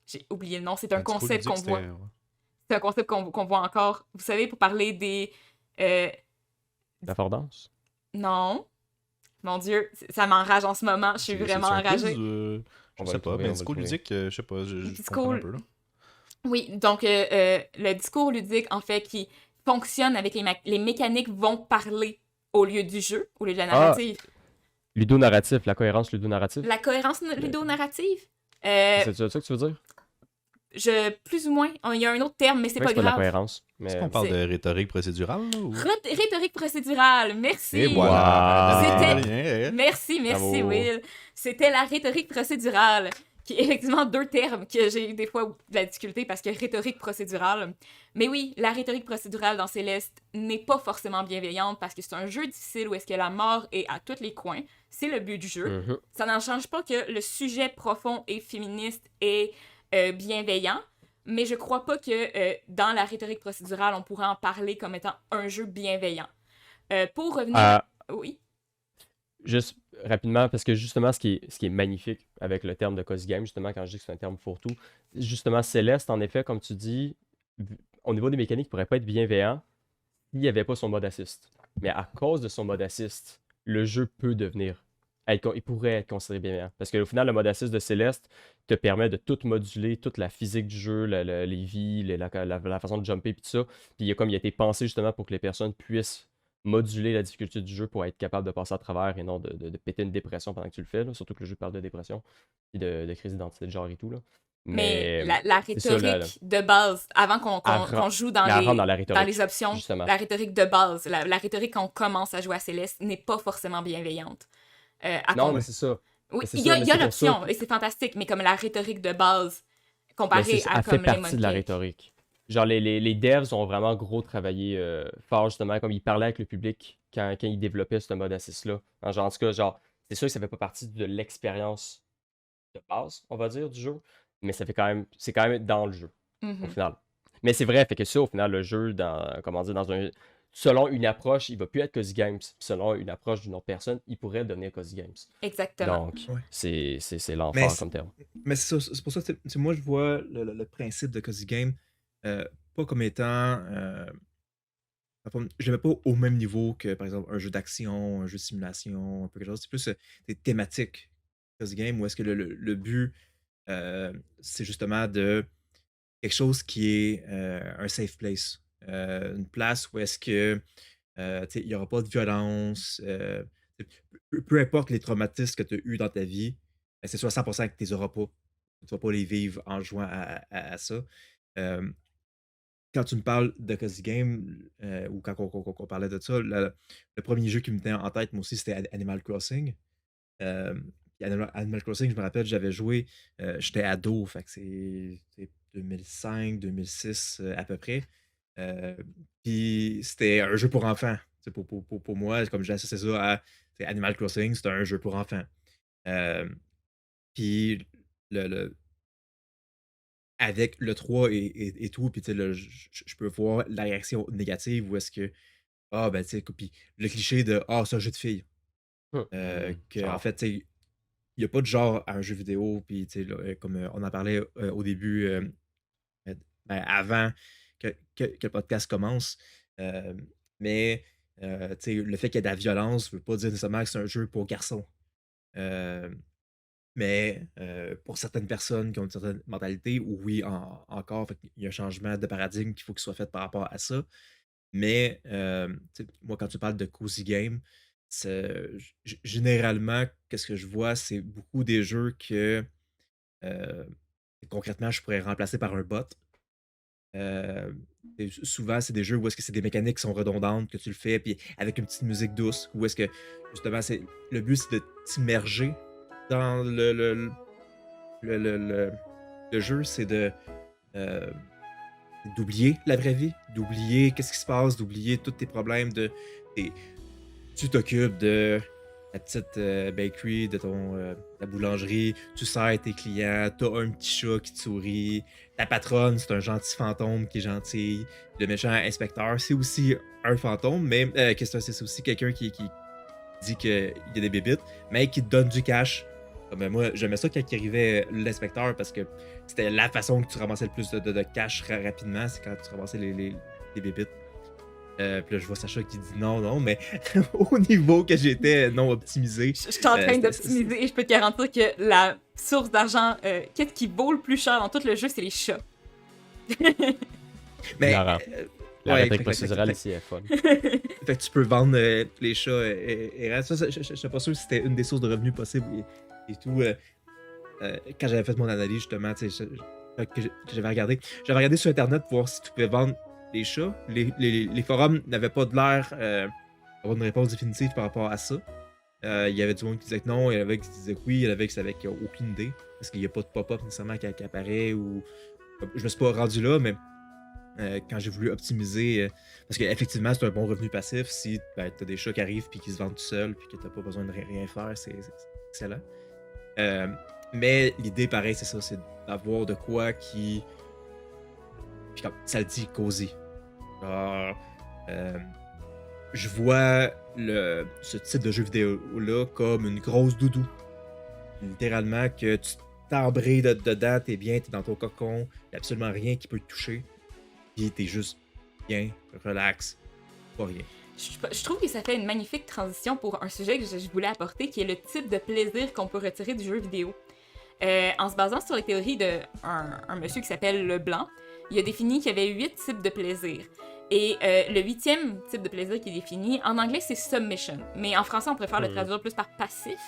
J'ai oublié le nom, c'est un discours concept ludique, qu'on voit. c'était- C'est un concept qu'on voit encore. Vous savez, pour parler des... L'affordance? Non. Mon Dieu, ça m'enrage en ce moment. Je suis vraiment c'est un quiz, enragée. je On va sais le pas, trouver, mais on va discours le trouver. ludique, je sais pas, je Discours- comprends un peu là. Oui, donc le discours ludique, en fait, qui fonctionne avec les mécaniques vont parler au lieu du jeu, au lieu de la narrative. Ludonarratif, la cohérence ludonarrative? La cohérence ludo-narrative, C'est ça que tu veux dire? plus ou moins. Il y a un autre terme, mais c'est Ouais, pas c'est pas de la grave. cohérence. Mais... Est-ce qu'on parle c'est- de rhétorique procédurale là, ou... Rhétorique procédurale, merci. Et voilà! C'était- Merci, Bravo. Will. C'était la rhétorique procédurale, qui est effectivement deux termes que j'ai eu des fois de la difficulté parce que rhétorique procédurale. Mais oui, la rhétorique procédurale dans Céleste n'est pas forcément bienveillante parce que c'est un jeu difficile où est-ce que la mort est à tous les coins. C'est le but du jeu. Mhm. Ça n'en change pas que le sujet profond et féministe est bienveillant. Mais je crois pas que dans la rhétorique procédurale, on pourrait en parler comme étant un jeu bienveillant. Pour revenir... Oui. Juste rapidement, parce que justement, ce qui est magnifique avec le terme de Cozy Game, justement, quand je dis que c'est un terme fourre-tout, justement, Céleste, en effet, comme tu dis, au niveau des mécaniques, il pourrait pas être bienveillant s'il n'y avait pas son mode assist. Mais à cause de son mode assist, le jeu peut devenir. Il pourrait être considéré bienveillant. Parce qu'au final, le mode assist de Céleste te permet de tout moduler, toute la physique du jeu, les vies, la façon de jumper, puis tout ça. Puis il a été pensé justement pour que les personnes puissent moduler la difficulté du jeu pour être capable de passer à travers et non de péter une dépression pendant que tu le fais. Là. Surtout que le jeu parle de dépression et de crise d'identité de genre et tout. Là. Mais la c'est ça, rhétorique de base, avant qu'on joue dans elle rentre dans la dans rhétorique, les options, justement. la rhétorique de base, la rhétorique qu'on commence à jouer à Céleste n'est pas forcément bienveillante. Non, mais c'est ça. Oui, Mais c'est il ça, y a mais c'est pour l'option, ça. et c'est fantastique, mais comme la rhétorique de base, Mais comparée à elle fait comme les partie de la Monkey. rhétorique. Genre, les devs ont vraiment gros travaillé fort, justement, comme ils parlaient avec le public quand ils développaient ce mode assist-là. Genre, en tout cas, genre, c'est sûr que ça fait pas partie de l'expérience de base, on va dire, du jeu, mais ça fait c'est quand même dans le jeu, au Mhm. final. Mais c'est vrai, fait que ça, au final, le jeu, comment dire, selon une approche, il va plus être Cozy Games. Puis selon une approche d'une autre personne, il pourrait devenir Cozy Games. Exactement. Donc, Ouais. c'est Mais l'enfer c'est comme terme. mais c'est pour ça que moi, je vois le principe de Cozy Game pas comme étant. Je ne le mets pas au même niveau que, par exemple, un jeu d'action, un jeu de simulation, un peu quelque chose. C'est plus des thématiques Cozy Game où est-ce que le but, c'est justement de quelque chose qui est un safe place. Une place où est-ce que il n'y aura pas de violence. Peu importe les traumatismes que tu as eus dans ta vie, ben, c'est sûr à 100% que tu les auras pas. Tu ne vas pas les vivre en jouant à ça. Euh, Quand tu me parles de Cozy Game, ou quand on parlait de ça, le premier jeu qui me tenait en tête, moi aussi, c'était Animal Crossing. Euh, puis Animal Crossing, je me rappelle, j'avais joué, j'étais ado, fait que c'est 2005, 2006 à peu près. Euh, Puis c'était un jeu pour enfants. Pour moi, comme j'ai associé ça à Animal Crossing, c'était un jeu pour enfants. Euh, Puis le, avec le 3 et tout, puis tu sais, je peux voir la réaction négative où est-ce que, ah ben tu sais, puis le cliché de, ah, c'est un jeu de filles. Que, en Genre. fait, tu sais, il n'y a pas de genre à un jeu vidéo, puis tu sais, là, comme on en parlait au début, ben, avant que le podcast commence. Euh, mais tu sais, le fait qu'il y ait de la violence ne veut pas dire nécessairement que c'est un jeu pour garçons. Euh, mais pour certaines personnes qui ont une certaine mentalité, oui, encore, fait il y a un changement de paradigme qu'il faut qu'il soit fait par rapport à ça. Mais tu sais, moi, quand tu parles de cozy game, généralement, qu'est-ce que je vois, c'est beaucoup des jeux que euh, concrètement, je pourrais remplacer par un bot. Euh, et souvent, c'est des jeux où est-ce que c'est des mécaniques qui sont redondantes, que tu le fais, puis avec une petite musique douce, où est-ce que justement, le but, c'est de t'immerger dans le- le jeu, c'est euh, d'oublier la vraie vie, d'oublier qu'est-ce qui se passe, d'oublier tous tes problèmes, et tu t'occupes de la petite bakery, de ta boulangerie, tu sers tes clients, t'as un petit chat qui te sourit, ta patronne, c'est un gentil fantôme qui est gentil, le méchant inspecteur, c'est aussi un fantôme, mais c'est aussi quelqu'un qui dit qu'il y a des bébites, mais qui te donne du cash. Comme, moi, j'aimais ça quand il arrivait l'inspecteur parce que c'était la façon que tu ramassais le plus de cash rapidement, c'est quand tu ramassais les bébites. Puis là, je vois Sacha qui dit non, non, mais au niveau que j'étais non optimisé. Je suis en train d'optimiser et je peux te garantir que la source d'argent, qu'est-ce qui vaut le plus cher dans tout le jeu, c'est les chats. Mais, Marrant. La ouais, rhétorique fait- procédurale fait- ici est fun. Fait que tu peux vendre les chats errants. Ça, je suis pas sûr si c'était une des sources de revenus possibles et tout. Quand j'avais fait mon analyse, justement, que j'avais regardé sur Internet pour voir si tu pouvais vendre les chats. Les forums n'avaient pas de l'air d'avoir une réponse définitive par rapport à ça. Il y avait du monde qui disait que non, il y en avait qui disaient que oui, il y en avait qui savaient qu'il n'y a aucune idée. Parce qu'il n'y a pas de pop-up nécessairement qui apparaît ou. Je me suis pas rendu là, mais quand j'ai voulu optimiser. Parce qu'effectivement, c'est un bon revenu passif si tu as des chats qui arrivent puis qui se vendent tout seuls puis que tu n'as pas besoin de rien faire, c'est excellent. Mais l'idée, pareil, c'est ça, c'est d'avoir de quoi qui. Puis comme ça le dit, cosy. Genre, je vois ce type de jeu vidéo-là comme une grosse doudou. Littéralement, que tu t'embrilles dedans, t'es bien, t'es dans ton cocon, y'a absolument rien qui peut te toucher. Puis t'es juste bien, relax, pas rien. Je trouve que ça fait une magnifique transition pour un sujet que je voulais apporter, qui est le type de plaisir qu'on peut retirer du jeu vidéo. En se basant sur les théories d'un monsieur qui s'appelle Leblanc, il a défini qu'il y avait 8 types de plaisir. Et le 8e type de plaisir qui est défini, en anglais c'est submission, mais en français on préfère le traduire plus par passif.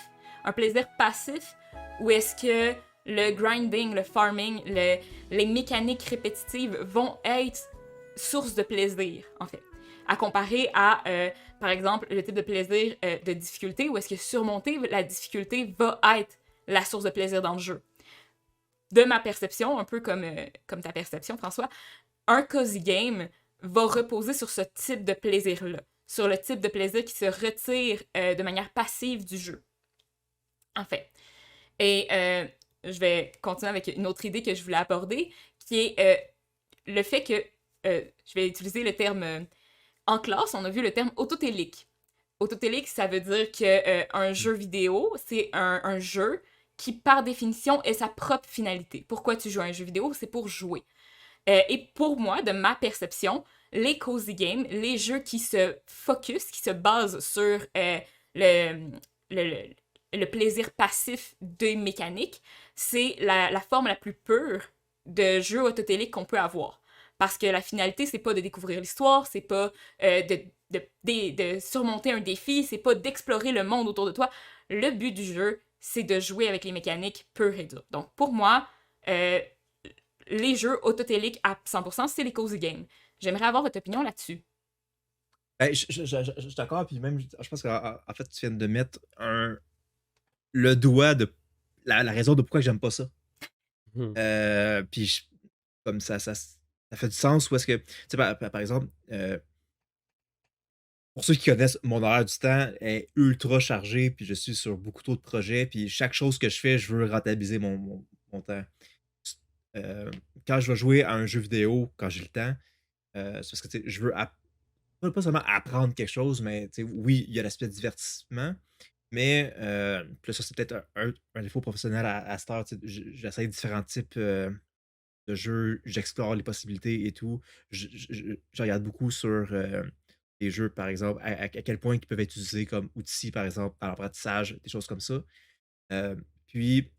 Un plaisir passif où est-ce que le grinding, le farming, les mécaniques répétitives vont être source de plaisir, en fait. À comparer à, par exemple, le type de plaisir de difficulté, où est-ce que surmonter la difficulté va être la source de plaisir dans le jeu. De ma perception, un peu comme ta perception, François, un cozy game va reposer sur ce type de plaisir-là, sur le type de plaisir qui se retire de manière passive du jeu. En fait. Et je vais continuer avec une autre idée que je voulais aborder, qui est le fait que, je vais utiliser le terme, en classe, on a vu le terme autotélique. Autotélique, ça veut dire qu'un jeu vidéo, c'est un jeu qui, par définition, est sa propre finalité. Pourquoi tu joues à un jeu vidéo? C'est pour jouer. Et pour moi, de ma perception, les cozy games, les jeux qui se focus, qui se basent sur le plaisir passif des mécaniques, c'est la forme la plus pure de jeu autotélique qu'on peut avoir. Parce que la finalité, c'est pas de découvrir l'histoire, c'est pas de surmonter un défi, c'est pas d'explorer le monde autour de toi. Le but du jeu, c'est de jouer avec les mécaniques pures et dures. Donc pour moi, les jeux autotéliques à 100%, c'est les cozy games. J'aimerais avoir votre opinion là-dessus. Ben, je suis d'accord, puis même, je pense qu'en fait, tu viens de mettre le doigt de la raison de pourquoi j'aime pas ça. Puis, comme ça fait du sens, où est-ce que, tu sais, par exemple, pour ceux qui connaissent, mon horaire du temps est ultra chargé, puis je suis sur beaucoup trop de projets, puis chaque chose que je fais, je veux rentabiliser mon temps. Quand je vais jouer à un jeu vidéo, quand j'ai le temps, c'est parce que tu sais, je veux pas seulement apprendre quelque chose, mais tu sais, oui, il y a l'aspect divertissement, mais puis là, ça, c'est peut-être un défaut professionnel à cette heure. Tu sais, j'essaie différents types de jeux, j'explore les possibilités et tout. Je regarde beaucoup sur les jeux, par exemple, à quel point ils peuvent être utilisés comme outils, par exemple, dans l'apprentissage, des choses comme ça. Puis,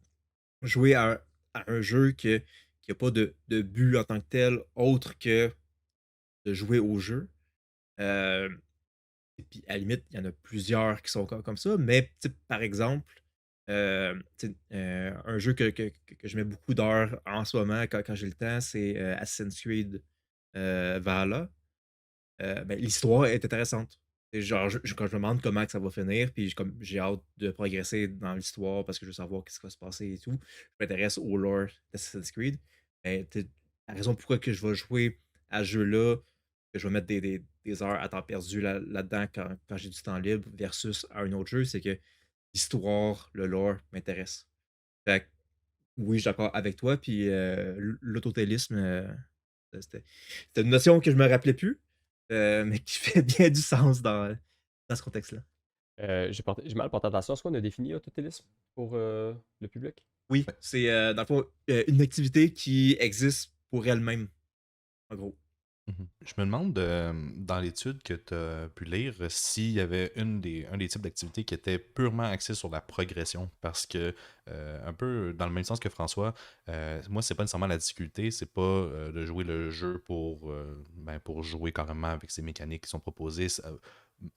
jouer à un jeu qui n'a pas de but en tant que tel, autre que de jouer au jeu. Euh, et puis, à la limite, il y en a plusieurs qui sont comme ça, mais tu sais, par exemple, un jeu que je mets beaucoup d'heures en ce moment quand j'ai le temps, c'est Assassin's Creed Valhalla. Ben, l'histoire est intéressante. Et genre, quand je me demande comment que ça va finir, puis comme j'ai hâte de progresser dans l'histoire parce que je veux savoir ce qui va se passer et tout. Je m'intéresse au lore d'Assassin's Creed. Ben, la raison pourquoi que je vais jouer à ce jeu-là, que je vais mettre des heures à temps perdu là-dedans quand j'ai du temps libre versus à un autre jeu, c'est que l'histoire, le lore m'intéresse. Fait que, oui, je suis d'accord avec toi, puis l'autotélisme, c'était une notion que je me rappelais plus, mais qui fait bien du sens dans ce contexte-là. J'ai mal porté attention. Est-ce qu'on a défini autotélisme pour le public? Oui, c'est dans le fond une activité qui existe pour elle-même, en gros. Je me demande, dans l'étude que tu as pu lire, s'il y avait un des types d'activités qui était purement axé sur la progression. Parce que, un peu dans le même sens que François, moi, c'est pas nécessairement la difficulté, c'est pas de jouer le jeu pour jouer carrément avec ces mécaniques qui sont proposées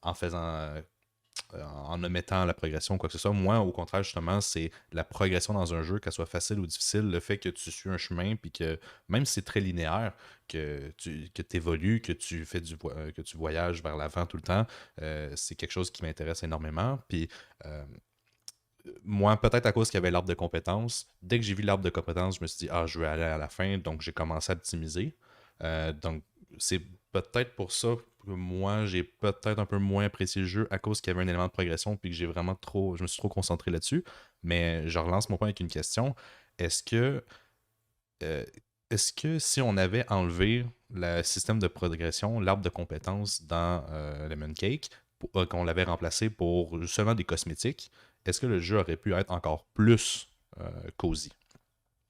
en faisant. En omettant la progression ou quoi que ce soit. Moi, au contraire, justement, c'est la progression dans un jeu, qu'elle soit facile ou difficile, le fait que tu suis un chemin, puis que même si c'est très linéaire, que tu évolues, que tu fais que tu voyages vers l'avant tout le temps, c'est quelque chose qui m'intéresse énormément. Puis moi, peut-être à cause qu'il y avait l'arbre de compétences, dès que j'ai vu l'arbre de compétences, je me suis dit, ah, je veux aller à la fin, donc j'ai commencé à optimiser. Donc, c'est peut-être pour ça que moi, j'ai peut-être un peu moins apprécié le jeu à cause qu'il y avait un élément de progression puis que je me suis trop concentré là-dessus. Mais je relance mon point avec une question. Est-ce que, euh, est-ce que si on avait enlevé le système de progression, l'arbre de compétences dans Lemon Cake, qu'on l'avait remplacé pour seulement des cosmétiques, est-ce que le jeu aurait pu être encore plus cozy?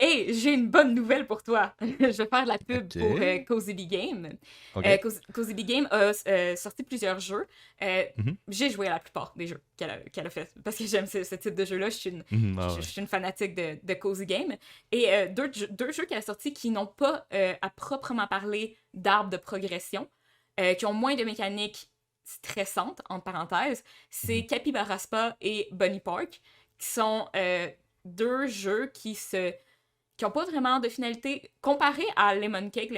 Hey, j'ai une bonne nouvelle pour toi. Je vais faire de la pub Ok. pour Cozy Bee Game. Ok. Cozy Bee Game a sorti plusieurs jeux. Mhm. J'ai joué à la plupart des jeux qu'elle a fait parce que j'aime ce type de jeu-là. Je suis Ouais. je suis une fanatique de Cozy Game. Et deux jeux qu'elle a sortis qui n'ont pas à proprement parler d'arbre de progression, qui ont moins de mécaniques stressantes, entre parenthèses, c'est Capybara Spa et Bunny Park, qui sont deux jeux qui ont pas vraiment de finalité. Comparé à Lemon Cake,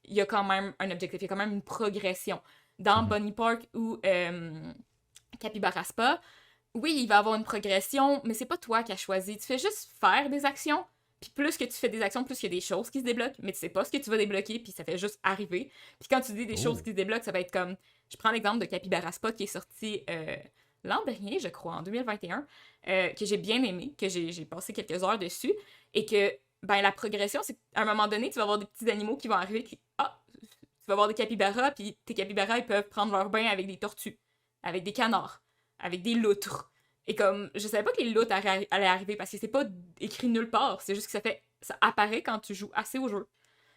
il y a quand même un objectif, il y a quand même une progression. Dans Bunny Park ou Capybara Spa, oui, il va y avoir une progression, mais c'est pas toi qui as choisi. Tu fais juste faire des actions, puis plus que tu fais des actions, plus il y a des choses qui se débloquent, mais tu sais pas ce que tu vas débloquer, puis ça fait juste arriver. Puis quand tu dis des choses qui se débloquent, ça va être comme... Je prends l'exemple de Capybara Spa qui est sorti l'an dernier, je crois, en 2021, que j'ai bien aimé, que j'ai passé quelques heures dessus, et que ben la progression, c'est qu'à un moment donné, tu vas avoir des petits animaux qui vont arriver, tu vas avoir des capybaras, puis tes capybaras, ils peuvent prendre leur bain avec des tortues, avec des canards, avec des loutres. Et comme, je savais pas que les loutres allaient arriver, parce que c'est pas écrit nulle part, c'est juste que ça apparaît quand tu joues assez au jeu.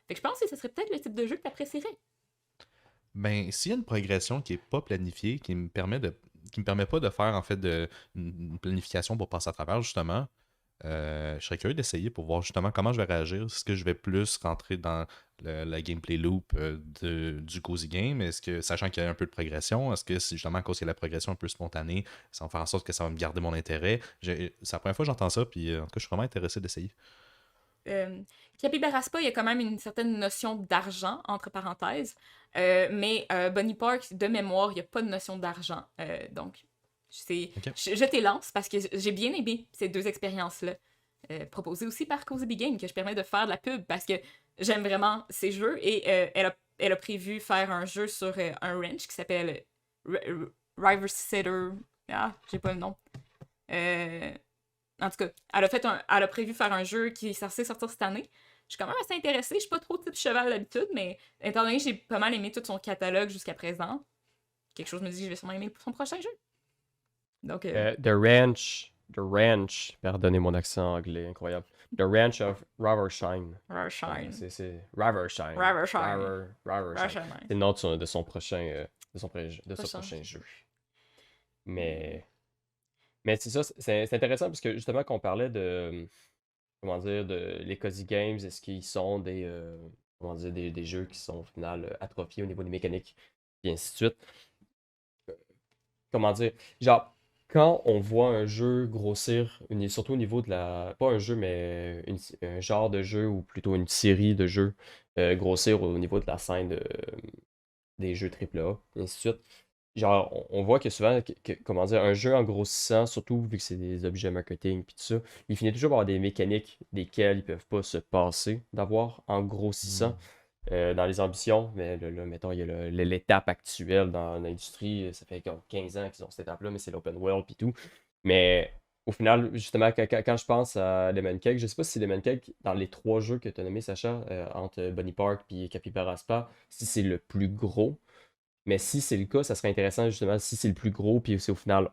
Fait que je pense que ce serait peut-être le type de jeu que t'apprécierais. Ben, s'il y a une progression qui est pas planifiée, qui me permet pas de faire en fait une planification pour passer à travers, justement, je serais curieux d'essayer pour voir justement comment je vais réagir. Est-ce que je vais plus rentrer dans la gameplay loop du cozy game? Est-ce que, sachant qu'il y a un peu de progression, est-ce que c'est justement à cause qu'il y a la progression un peu spontanée, ça va faire en sorte que ça va me garder mon intérêt? C'est la première fois que j'entends ça, puis en tout cas, je suis vraiment intéressé d'essayer. Capybara Spa, il y a quand même une certaine notion d'argent, entre parenthèses. Mais Bunny Park, de mémoire, il n'y a pas de notion d'argent. Donc, Ok. je t'élance parce que j'ai bien aimé ces deux expériences-là. Proposées aussi par Cozy Big Game, que je permets de faire de la pub parce que j'aime vraiment ces jeux. Et elle a prévu faire un jeu sur un ranch qui s'appelle River Sitter. Ah, j'ai pas le nom. En tout cas, elle a prévu faire un jeu qui est censé sortir cette année. Je suis quand même assez intéressée. Je suis pas trop type cheval d'habitude, mais étant donné que j'ai pas mal aimé tout son catalogue jusqu'à présent, quelque chose me dit que je vais sûrement aimer son prochain jeu. Donc, The Ranch, pardonnez mon accent anglais, incroyable. The Ranch of Ravershine. Ravershine. C'est Ravershine. Ravershine. Ravershine. C'est le nom de son prochain, de son prochain jeu. Mais c'est ça, c'est intéressant parce que justement qu'on parlait de, comment dire, de les cozy games, est-ce qu'ils sont des jeux qui sont au final atrophiés au niveau des mécaniques, et ainsi de suite. Comment dire, genre, quand on voit un jeu grossir, surtout au niveau de pas un jeu, mais un genre de jeu, ou plutôt une série de jeux, grossir au niveau de la scène des jeux AAA, et ainsi de suite. Genre, on voit que souvent, comment dire, un jeu en grossissant, surtout vu que c'est des objets marketing puis tout ça, il finit toujours par avoir des mécaniques desquelles ils peuvent pas se passer d'avoir en grossissant dans les ambitions. Mais là, mettons, il y a l'étape actuelle dans l'industrie, ça fait comme 15 ans qu'ils ont cette étape-là, mais c'est l'open world puis tout. Mais au final, justement, quand je pense à Lemon Cake, je sais pas si Lemon Cake, dans les trois jeux que tu as nommés, Sacha, entre Bunny Park puis Capybara Spa, si c'est le plus gros. Mais si c'est le cas, ça serait intéressant justement si c'est le plus gros, puis c'est au final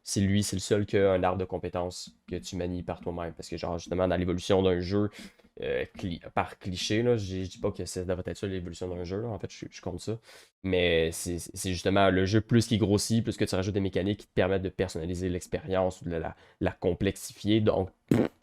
c'est le seul qui a un arbre de compétences que tu manies par toi-même. Parce que genre justement dans l'évolution d'un jeu, par cliché, là, je dis pas que ça devrait être ça l'évolution d'un jeu, là, en fait je compte ça. Mais c'est justement le jeu plus qui grossit, plus que tu rajoutes des mécaniques qui te permettent de personnaliser l'expérience ou de la complexifier. Donc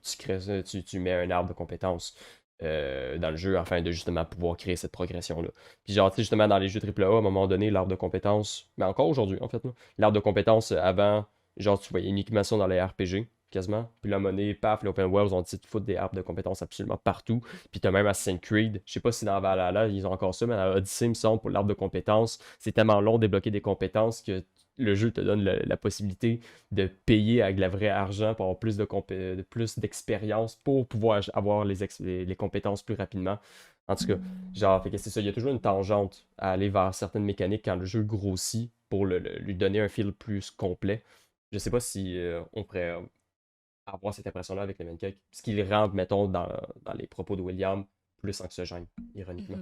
tu mets un arbre de compétences dans le jeu afin de justement pouvoir créer cette progression-là. Puis genre, tu sais, justement, dans les jeux AAA, à un moment donné, l'arbre de compétences, mais encore aujourd'hui, en fait, l'arbre de compétences, avant, genre, tu voyais uniquement ça dans les RPG, quasiment. Puis la monnaie, paf, l'open world, ont dit de foutre des arbres de compétences absolument partout. Puis t'as même Assassin's Creed, je sais pas si dans Valhalla, ils ont encore ça, mais dans Odyssey, il me semble, pour l'arbre de compétences, c'est tellement long de débloquer des compétences que le jeu te donne la possibilité de payer avec de la vraie argent pour avoir plus d'expérience pour pouvoir avoir les compétences plus rapidement. En tout cas, genre, fait que c'est ça, il y a toujours une tangente à aller vers certaines mécaniques quand le jeu grossit pour lui donner un feel plus complet. Je sais pas si on pourrait avoir cette impression-là avec les Mancake, ce qui le rend, mettons, dans les propos de William, plus anxiogène, ironiquement.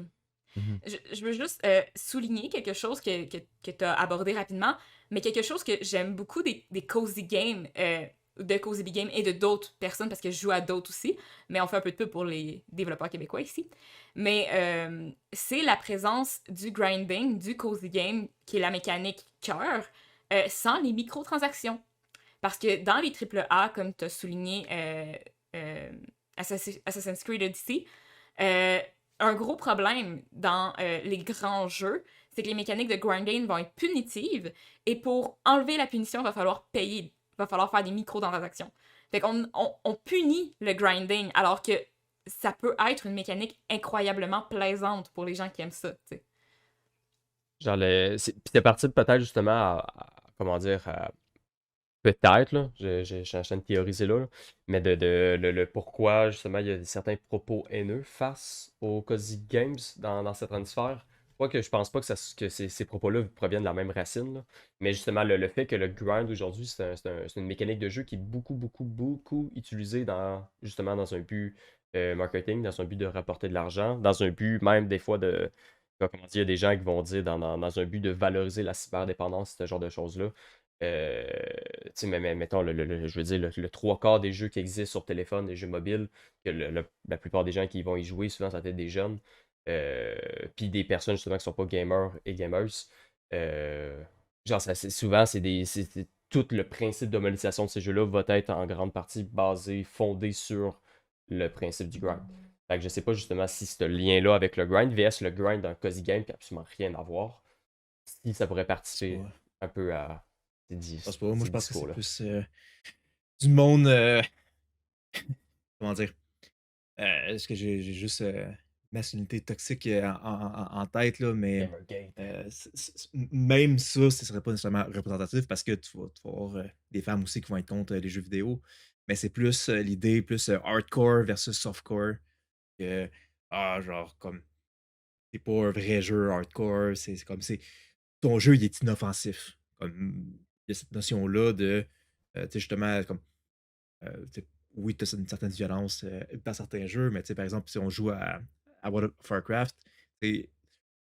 Je veux juste souligner quelque chose que tu as abordé rapidement, mais quelque chose que j'aime beaucoup des cozy games, de Cozy Big Game et de d'autres personnes, parce que je joue à d'autres aussi, mais on fait un peu de pub pour les développeurs québécois ici. Mais c'est la présence du grinding, du cozy game, qui est la mécanique cœur, sans les microtransactions. Parce que dans les AAA, comme tu as souligné Assassin's Creed Odyssey, un gros problème dans les grands jeux, c'est que les mécaniques de grinding vont être punitives, et pour enlever la punition, il va falloir payer va falloir faire des microtransactions. Fait qu'on on punit le grinding, alors que ça peut être une mécanique incroyablement plaisante pour les gens qui aiment ça, tu sais. Genre, puis c'est parti peut-être justement comment dire, peut-être, là, je suis en train de théoriser là, mais le pourquoi justement il y a certains propos haineux face aux Cozy Games dans cette transfert. Je pense pas que ces propos-là proviennent de la même racine, là. Mais justement, le fait que le grind aujourd'hui, c'est une mécanique de jeu qui est beaucoup utilisée justement dans un but marketing, dans un but de rapporter de l'argent, dans un but même des fois comment dire, il y a des gens qui vont dire dans un but de valoriser la cyberdépendance, ce genre de choses-là. Euh, Tu sais, mais mettons, je veux dire, le trois quarts des jeux qui existent sur téléphone, des jeux mobiles, que la plupart des gens qui vont y jouer, souvent, ça va être des jeunes. Puis des personnes, justement, qui sont pas gamers et gamers. Euh, Genre, souvent, tout le principe de monétisation de ces jeux-là va être en grande partie fondé sur le principe du grind. Fait que je sais pas justement si ce lien-là avec le grind, VS le grind d'un cozy game qui n'a absolument rien à voir, si ça pourrait participer Ouais. un peu à Je pense pas. Moi, ces je pense que c'est discours-là. plus du monde. Comment dire? Est-ce que j'ai juste masculinité toxique en tête, là, mais Gamergate. même ça, ce serait pas nécessairement représentatif parce que tu vas avoir des femmes aussi qui vont être contre les jeux vidéo. Mais c'est plus l'idée, plus hardcore versus softcore. Que, genre, comme, c'est pas un vrai jeu hardcore. C'est comme, ton jeu, il est inoffensif. Comme, il y a cette notion-là de, tu sais, justement, comme, tu sais, oui, tu as une certaine violence dans certains jeux, mais tu sais, par exemple, si on joue à World of Warcraft, tu sais,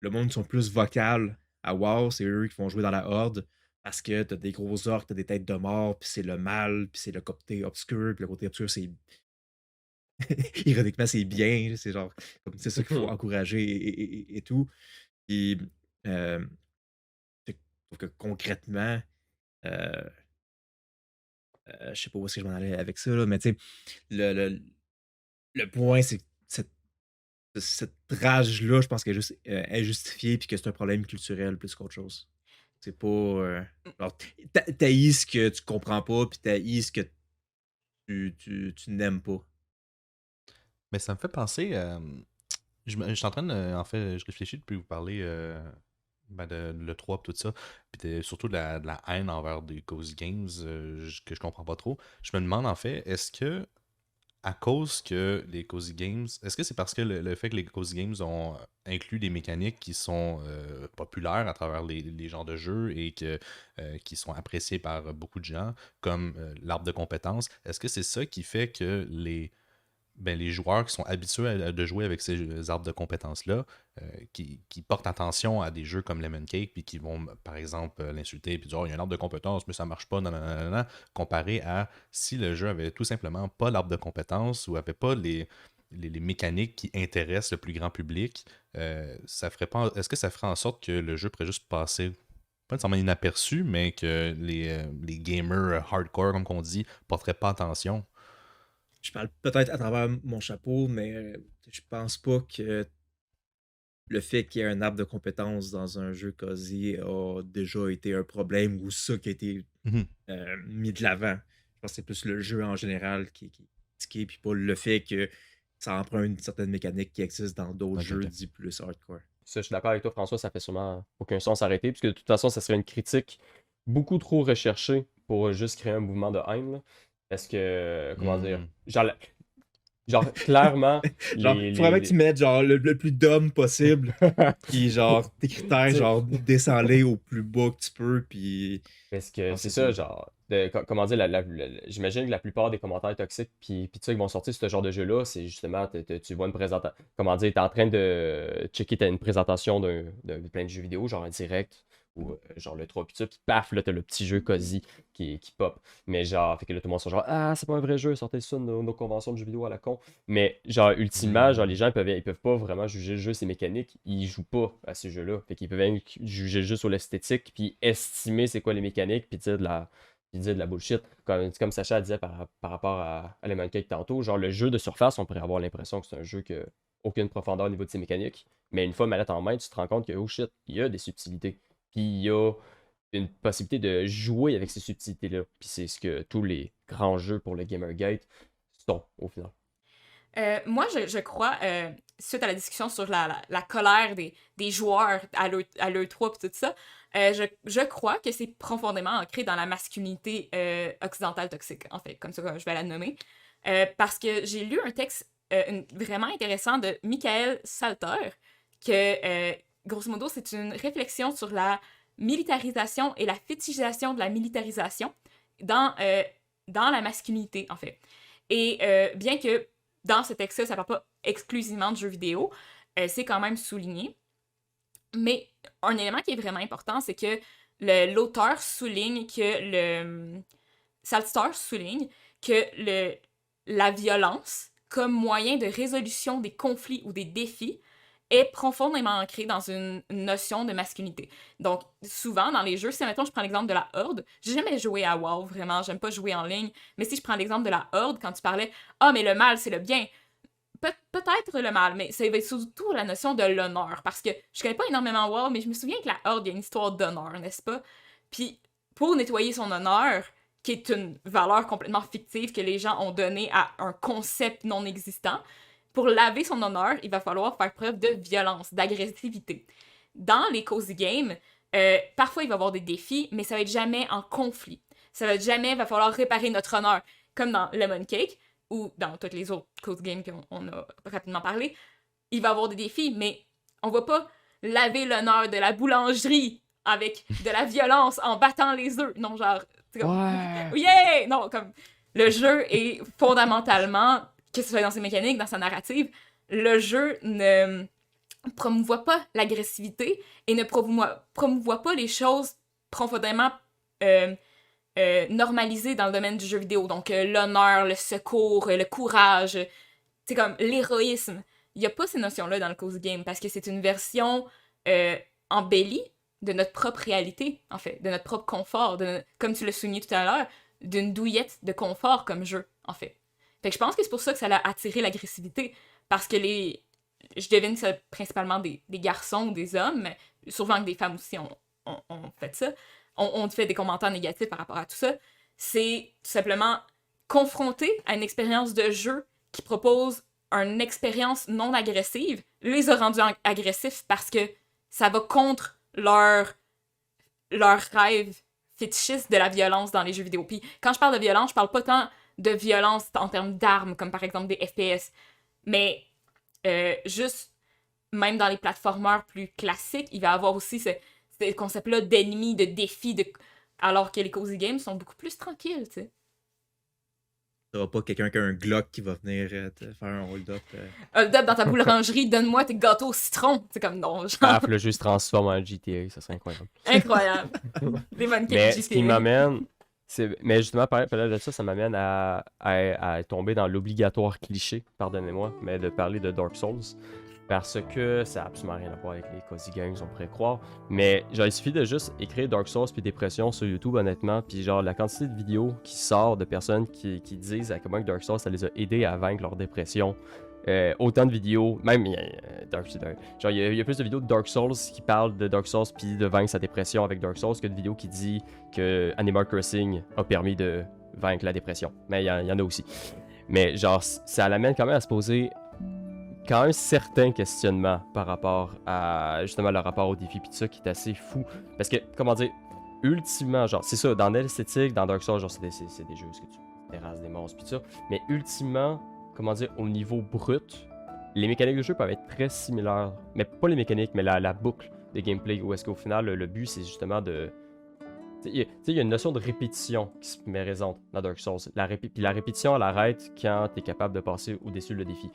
le monde sont plus vocal à WoW, c'est eux qui vont jouer dans la Horde parce que t'as des gros orques, t'as des têtes de mort, puis c'est le mal, puis c'est le côté obscur, puis le côté obscur, c'est ironiquement, c'est bien, c'est genre, comme c'est ça qu'il faut encourager et tout. Puis, euh, fait que je trouve que concrètement, euh, je sais pas où est-ce que je m'en allais avec ça, là, mais tu sais, le, le, le point, c'est que cette rage-là, je pense qu'elle est juste injustifiée puis que c'est un problème culturel plus qu'autre chose. C'est pas. Genre, t'haïs ce que tu comprends pas puis t'haïs ce que tu n'aimes pas. Mais ça me fait penser. Je suis en train de. En fait, je réfléchis depuis que vous parlez de l'E3 et tout ça. Puis surtout de la haine envers des Cozy Games que je comprends pas trop. Je me demande en fait, est-ce que à cause que les Cozy Games. Est-ce que c'est parce que le fait que les Cozy Games ont inclus des mécaniques qui sont populaires à travers les genres de jeux et qui sont appréciés par beaucoup de gens, comme l'arbre de compétences, est-ce que c'est ça qui fait que les joueurs qui sont habitués de jouer avec ces arbres de compétences-là, qui portent attention à des jeux comme Lemon Cake, puis qui vont, par exemple, l'insulter, puis dire oh, il y a un arbre de compétences, mais ça marche pas, nanana, comparé à si le jeu avait tout simplement pas l'arbre de compétences ou avait pas les mécaniques qui intéressent le plus grand public, ça ferait pas. Est-ce que ça ferait en sorte que le jeu pourrait juste passer, pas nécessairement inaperçu, mais que les gamers hardcore, comme on dit, porteraient pas attention? Je parle peut-être à travers mon chapeau, mais je pense pas que le fait qu'il y ait un arbre de compétences dans un jeu quasi a déjà été un problème ou ça qui a été Mhm. mis de l'avant. Je pense que c'est plus le jeu en général qui est critiqué, puis pas le fait que ça emprunte une certaine mécanique qui existe dans d'autres Ok, jeux ok. dits plus hardcore. Ça, je suis d'accord avec toi, François, ça fait sûrement aucun sens arrêter, puisque de toute façon, ça serait une critique beaucoup trop recherchée pour juste créer un mouvement de haine, là. Parce que, comment dire, Hmm. genre clairement, Genre, faut vraiment que tu mettes genre le plus d'hommes possible, puis genre tes critères, Tu sais, genre descends-les au plus bas que tu peux, puis parce que non, c'est c'est ça, ça. genre, comment dire, j'imagine que la plupart des commentaires toxiques, puis tu sais, qui vont sortir sur ce genre de jeu-là, c'est justement, tu vois une présentation, comment dire, t'es en train de checker une présentation de plein de jeux vidéo, genre un direct, ou genre le 3 puis ça, puis paf, là, t'as le petit jeu cosy qui pop. Mais genre, fait que là, tout le monde sont genre, ah, c'est pas un vrai jeu, sortez ça de nos conventions de jeux vidéo à la con. Mais genre, ultimement, genre, les gens ils peuvent pas vraiment juger le jeu, ses mécaniques, ils jouent pas à ces jeux-là. Fait qu'ils peuvent même juger le jeu sur l'esthétique, puis estimer c'est quoi les mécaniques, puis dire de la bullshit. Comme Sacha disait par rapport à Lemon Cake tantôt, genre, le jeu de surface, on pourrait avoir l'impression que c'est un jeu qui a aucune profondeur au niveau de ses mécaniques. Mais une fois manette en main, tu te rends compte que, oh shit, il y a des subtilités. Puis il y a une possibilité de jouer avec ces subtilités-là. Puis c'est ce que tous les grands jeux pour le Gamergate sont, au final. Moi, je crois, suite à la discussion sur la colère des joueurs à l'E3 et tout ça, je crois que c'est profondément ancré dans la masculinité occidentale toxique, en fait, comme ça que je vais la nommer. Parce que j'ai lu un texte vraiment intéressant de Michael Salter, que, grosso modo, c'est une réflexion sur la militarisation et la fétichisation de la militarisation dans la masculinité, en fait. Et bien que dans ce texte-là, ça ne parle pas exclusivement de jeux vidéo, c'est quand même souligné. Mais un élément qui est vraiment important, c'est que l'auteur souligne que Salter souligne que la violence comme moyen de résolution des conflits ou des défis est profondément ancrée dans une notion de masculinité. Donc, souvent, dans les jeux, si, mettons, je prends l'exemple de la Horde, j'ai jamais joué à WoW, vraiment, j'aime pas jouer en ligne, mais si je prends l'exemple de la Horde, quand tu parlais « Ah, mais le mal, c'est le bien », peut-être le mal, mais ça va être surtout la notion de l'honneur, parce que je connais pas énormément WoW, mais je me souviens que la Horde, il y a une histoire d'honneur, n'est-ce pas? Puis, pour nettoyer son honneur, qui est une valeur complètement fictive que les gens ont donnée à un concept non existant, pour laver son honneur, il va falloir faire preuve de violence, d'agressivité. Dans les cozy games, parfois il va y avoir des défis, mais ça va être jamais en conflit. Ça va être jamais, va falloir réparer notre honneur, comme dans Lemon Cake, ou dans toutes les autres cozy games qu'on a rapidement parlé. Il va y avoir des défis, mais on va pas laver l'honneur de la boulangerie avec de la violence en battant les œufs. Non, genre... Ouais! Yeah! Non, comme... Le jeu est fondamentalement... que ce soit dans ses mécaniques, dans sa narrative, le jeu ne promouvoit pas l'agressivité et ne promouvoit pas les choses profondément normalisées dans le domaine du jeu vidéo. Donc, l'honneur, le secours, le courage, c'est comme l'héroïsme. Il n'y a pas ces notions-là dans le cozy game parce que c'est une version embellie de notre propre réalité, en fait, de notre propre confort, comme tu l'as souligné tout à l'heure, d'une douillette de confort comme jeu, en fait. Fait que je pense que c'est pour ça que ça a attiré l'agressivité. Parce que je devine que c'est principalement des garçons ou des hommes, mais souvent que des femmes aussi ont fait ça. On fait des commentaires négatifs par rapport à tout ça. C'est tout simplement confronté à une expérience de jeu qui propose une expérience non agressive, les a rendus agressifs parce que ça va contre leur rêve fétichiste de la violence dans les jeux vidéo. Puis quand je parle de violence, je parle pas tant de violence en termes d'armes, comme par exemple des FPS. Mais juste, même dans les plateformeurs plus classiques, il va y avoir aussi ce concept-là d'ennemis, de défis, alors que les cozy games sont beaucoup plus tranquilles, tu sais. T'auras pas quelqu'un qui a un Glock qui va venir te faire un hold-up. Hold-up dans ta boulangerie, donne-moi tes gâteaux au citron. C'est comme non, genre. Paf, le jeu se transforme en GTA, ça serait incroyable. Incroyable. Les mannequins Mais GTA. ce qui m'amène... Mais justement, parler de ça m'amène à tomber dans l'obligatoire cliché, pardonnez-moi, mais de parler de Dark Souls. Parce que ça n'a absolument rien à voir avec les cozy games, on pourrait croire. Mais genre, il suffit de juste écrire Dark Souls puis dépression sur YouTube, honnêtement. Puis genre, la quantité de vidéos qui sort de personnes qui disent à comment Dark Souls, ça les a aidés à vaincre leur dépression. Autant de vidéos, même genre il y a plus de vidéos de Dark Souls qui parlent de Dark Souls puis de vaincre sa dépression avec Dark Souls que de vidéos qui disent que Animal Crossing a permis de vaincre la dépression. Mais il y en a aussi. Mais genre ça l'amène quand même à se poser quand même certains questionnements par rapport à justement le rapport au défi pis tout ça qui est assez fou. Parce que comment dire, ultimement genre c'est ça dans l'esthétique dans Dark Souls genre c'est des jeux où tu terrasses des monstres pis tout ça. Mais ultimement comment dire, au niveau brut, les mécaniques de jeu peuvent être très similaires. Mais pas les mécaniques, mais la boucle de gameplay. Où est-ce qu'au final, le but, c'est justement de... Il y a une notion de répétition qui se met présente dans Dark Souls. Puis la répétition, elle arrête quand tu es capable de passer au-dessus le défi.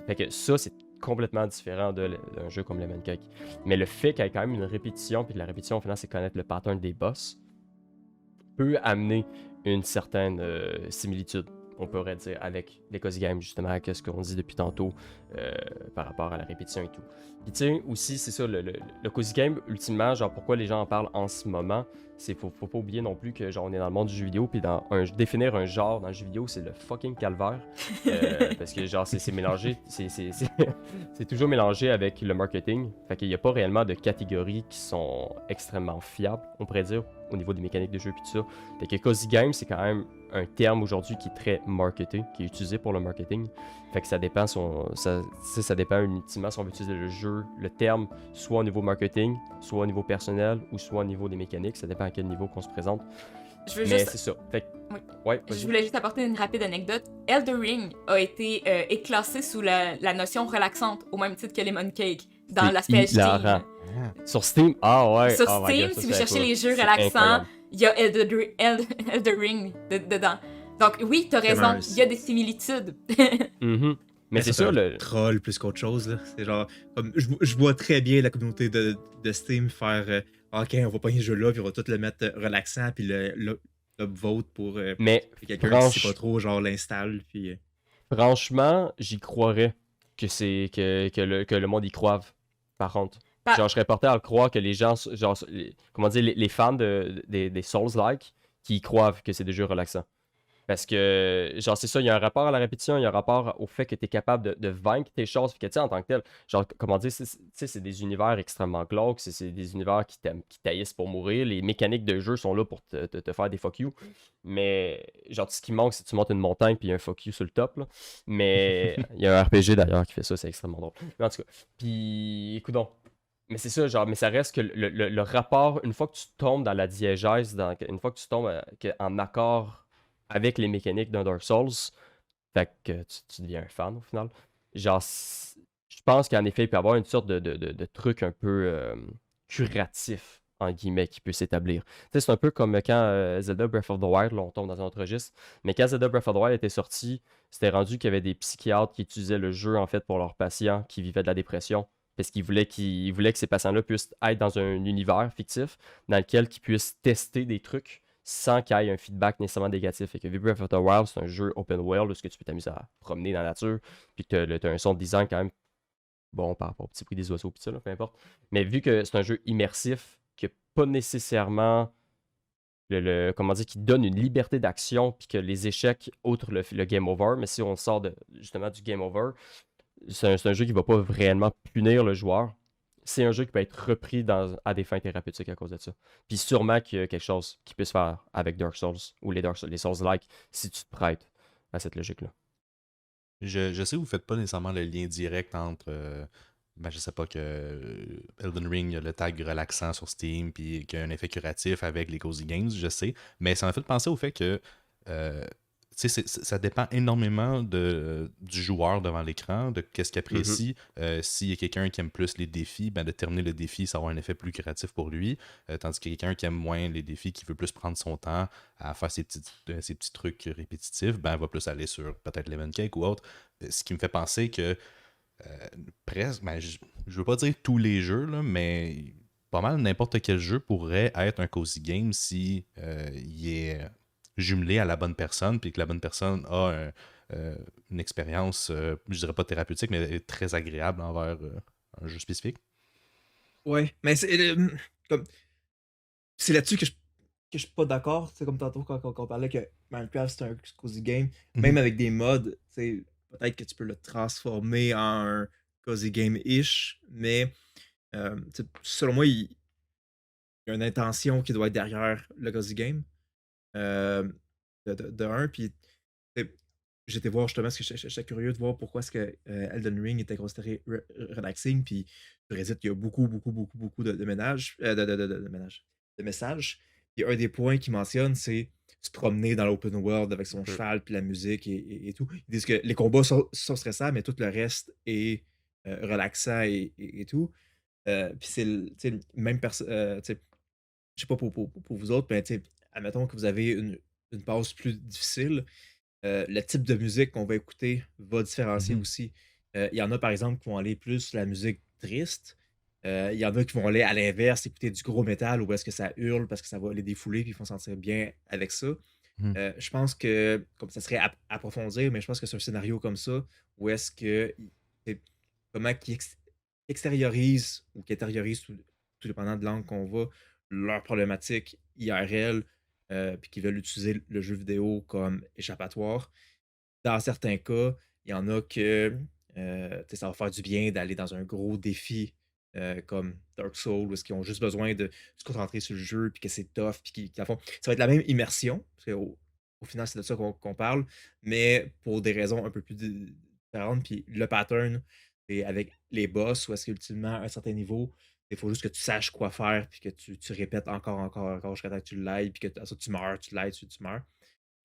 Fait que ça, c'est complètement différent d'un jeu comme Lemon Cake. Mais le fait qu'il y ait quand même une répétition, puis la répétition, au final, c'est connaître le pattern des boss, peut amener une certaine similitude on pourrait dire, avec les cozy games, justement, qu'est-ce qu'on dit depuis tantôt par rapport à la répétition et tout. Puis tu sais, aussi, c'est ça, le cozy game, ultimement, genre, pourquoi les gens en parlent en ce moment, faut pas oublier non plus que, genre, on est dans le monde du jeu vidéo, puis définir un genre dans le jeu vidéo, c'est le fucking calvaire. Parce que, genre, c'est mélangé, c'est toujours mélangé avec le marketing. Fait qu'il n'y a pas réellement de catégories qui sont extrêmement fiables, on pourrait dire, au niveau des mécaniques de jeu puis tout ça. Fait que cozy game, c'est quand même un terme aujourd'hui qui est très marketé, qui est utilisé pour le marketing. Fait que ça dépend ça dépend ultimement si on veut utiliser le terme, soit au niveau marketing, soit au niveau personnel, ou soit au niveau des mécaniques. Ça dépend à quel niveau qu'on se présente. Je veux Mais juste... c'est ça. Fait que, Oui. ouais, Je vas-y. voulais juste apporter une rapide anecdote. Elden Ring est classé sous la notion relaxante, au même titre que Lemon Cake, dans C'est l'aspect hilarant. Steam. Sur Steam, ah ouais. Sur oh my Steam, God, ça, si vous je savais cherchez pas. les jeux C'est relaxants, incroyable. il y a Elden Ring dedans. Donc oui, t'as raison, Vraiment, il y a des similitudes. Mhm. Mais c'est ça, le. troll plus qu'autre chose. Là. C'est genre, comme, je vois très bien la communauté de Steam faire OK, on va pas ce jeu-là, puis on va tout le mettre relaxant, puis le upvote pour Mais quelqu'un qui sait pas trop, genre l'installe. Puis, franchement, j'y croirais que le monde y croive. Par contre. Par- Genre, je serais porté à le croire que les gens, genre, comment dire, les fans des Souls-like, qui y croivent que c'est des jeux relaxants. Parce que, genre, c'est ça, il y a un rapport à la répétition, il y a un rapport au fait que tu es capable de vaincre tes choses, puis que, tu sais, en tant que tel, genre, comment dire, tu sais, c'est des univers extrêmement glauques, c'est des univers qui taillissent pour mourir, les mécaniques de jeu sont là pour te faire des fuck you, mais, genre, ce qui manque, c'est que tu montes une montagne, puis il y a un fuck you sur le top, là. Mais, il y a un RPG, d'ailleurs, qui fait ça, c'est extrêmement drôle. Mais en tout cas, puis, écoute donc. Mais c'est ça, genre, mais ça reste que le rapport, une fois que tu tombes dans la diégèse, une fois que tu tombes en accord avec les mécaniques d'un Dark Souls, fait que tu deviens un fan au final. Genre, je pense qu'en effet, il peut y avoir une sorte de truc un peu curatif, en guillemets, qui peut s'établir. Tu sais, c'est un peu comme quand Zelda Breath of the Wild, là, on tombe dans un autre registre, mais quand Zelda Breath of the Wild était sorti, c'était rendu qu'il y avait des psychiatres qui utilisaient le jeu, en fait, pour leurs patients qui vivaient de la dépression. Parce qu'ils voulaient que ces patients-là puissent être dans un univers fictif dans lequel ils puissent tester des trucs sans qu'il y ait un feedback nécessairement négatif. Et que Breath of the Wild, c'est un jeu open world où tu peux t'amuser à promener dans la nature, puis que tu as un son de design quand même bon par rapport au petit prix des oiseaux, puis ça, là, peu importe. Mais vu que c'est un jeu immersif, qui n'a pas nécessairement comment dire, qui donne une liberté d'action, puis que les échecs, outre le game over, mais si on sort justement du game over, c'est un jeu qui va pas vraiment punir le joueur. C'est un jeu qui peut être repris à des fins thérapeutiques à cause de ça. Puis sûrement qu'il y a quelque chose qui peut se faire avec Dark Souls ou les Souls-like si tu te prêtes à cette logique-là. Je sais que vous faites pas nécessairement le lien direct entre. Je sais pas que Elden Ring, il y a le tag relaxant sur Steam, puis qu'il y a un effet curatif avec les Cozy Games, je sais. Mais ça m'a fait penser au fait que. Ça dépend énormément du joueur devant l'écran, de qu'est-ce qu'il apprécie. S'il y a quelqu'un qui aime plus les défis, ben de terminer le défi, ça va avoir un effet plus créatif pour lui. Tandis que quelqu'un qui aime moins les défis, qui veut plus prendre son temps à faire ses petits trucs répétitifs, ben va plus aller sur peut-être Lemon Cake ou autre. Ce qui me fait penser que presque, je veux pas dire tous les jeux, là, mais pas mal n'importe quel jeu pourrait être un cozy game si il est jumelé à la bonne personne, puis que la bonne personne a une expérience, je dirais pas thérapeutique, mais très agréable envers un jeu spécifique. Ouais, mais c'est là-dessus que je suis pas d'accord. C'est comme tantôt quand on parlait que Minecraft c'est un cozy game, même avec des mods, peut-être que tu peux le transformer en un cozy game-ish, mais selon moi, il y a une intention qui doit être derrière le cozy game. De un, puis j'étais voir justement parce que j'étais curieux de voir pourquoi est-ce que Elden Ring était considéré relaxing, puis sur Reddit, il y a beaucoup, beaucoup, beaucoup, beaucoup de ménages, de messages. Puis un des points qu'ils mentionnent, c'est se promener dans l'open world avec son cheval, puis la musique et tout. Ils disent que les combats sont stressants, mais tout le reste est relaxant et tout. Puis c'est même personne. Je sais pas pour vous autres, mais admettons que vous avez une passe plus difficile, le type de musique qu'on va écouter va différencier aussi. Il y en a, par exemple, qui vont aller plus sur la musique triste. Il y en a qui vont aller à l'inverse, écouter du gros métal ou est-ce que ça hurle parce que ça va les défouler puis ils vont se sentir bien avec ça. Je pense que, comme ça serait à approfondir, mais je pense que c'est un scénario comme ça où est-ce que c'est comment qu'ils extériorisent ou qu'ils intériorisent, tout dépendant de l'angle qu'on va, leurs problématiques IRL, puis qu'ils veulent utiliser le jeu vidéo comme échappatoire. Dans certains cas, il y en a que, tu sais, ça va faire du bien d'aller dans un gros défi, comme Dark Souls, où est-ce qu'ils ont juste besoin de se concentrer sur le jeu, puis que c'est tough, puis qu'à fond ça va être la même immersion, parce qu'au final, c'est de ça qu'on parle, mais pour des raisons un peu plus différentes. Puis le pattern, et avec les boss, où est-ce qu'ultimement, à un certain niveau, il faut juste que tu saches quoi faire, puis que tu répètes encore, encore, encore jusqu'à temps que tu l'ailles, puis que ça, tu meurs, tu l'ailles, tu meurs.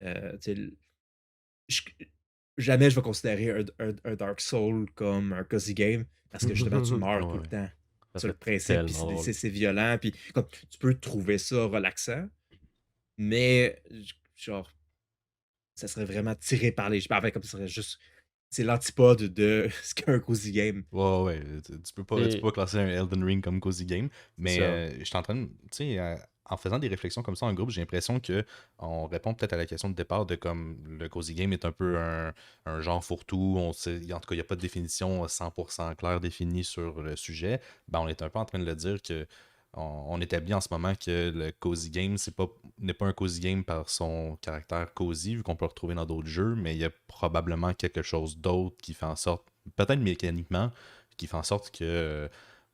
Tu sais, je jamais je vais considérer un Dark Soul comme un cozy game parce que justement tu meurs Ouais, tout le ouais. temps. Ça C'est serait le principe, puis tellement drôle. c'est violent, puis comme tu peux trouver ça relaxant, mais genre, ça serait vraiment tiré par les cheveux. En fait, comme ça serait juste. C'est l'antipode de ce qu'est un cozy game. Ouais, ouais, tu Et peux pas classer un Elden Ring comme cozy game, c'est mais ça. je suis en train de, tu sais, en faisant des réflexions comme ça en groupe, j'ai l'impression que on répond peut-être à la question de départ de comme le cozy game est un peu un genre fourre-tout, en tout cas, il n'y a pas de définition 100% claire définie sur le sujet. Ben, on est un peu en train de le dire que on établit en ce moment que le cozy game, n'est pas un cozy game par son caractère cozy, vu qu'on peut le retrouver dans d'autres jeux, mais il y a probablement quelque chose d'autre qui fait en sorte, peut-être mécaniquement, qui fait en sorte que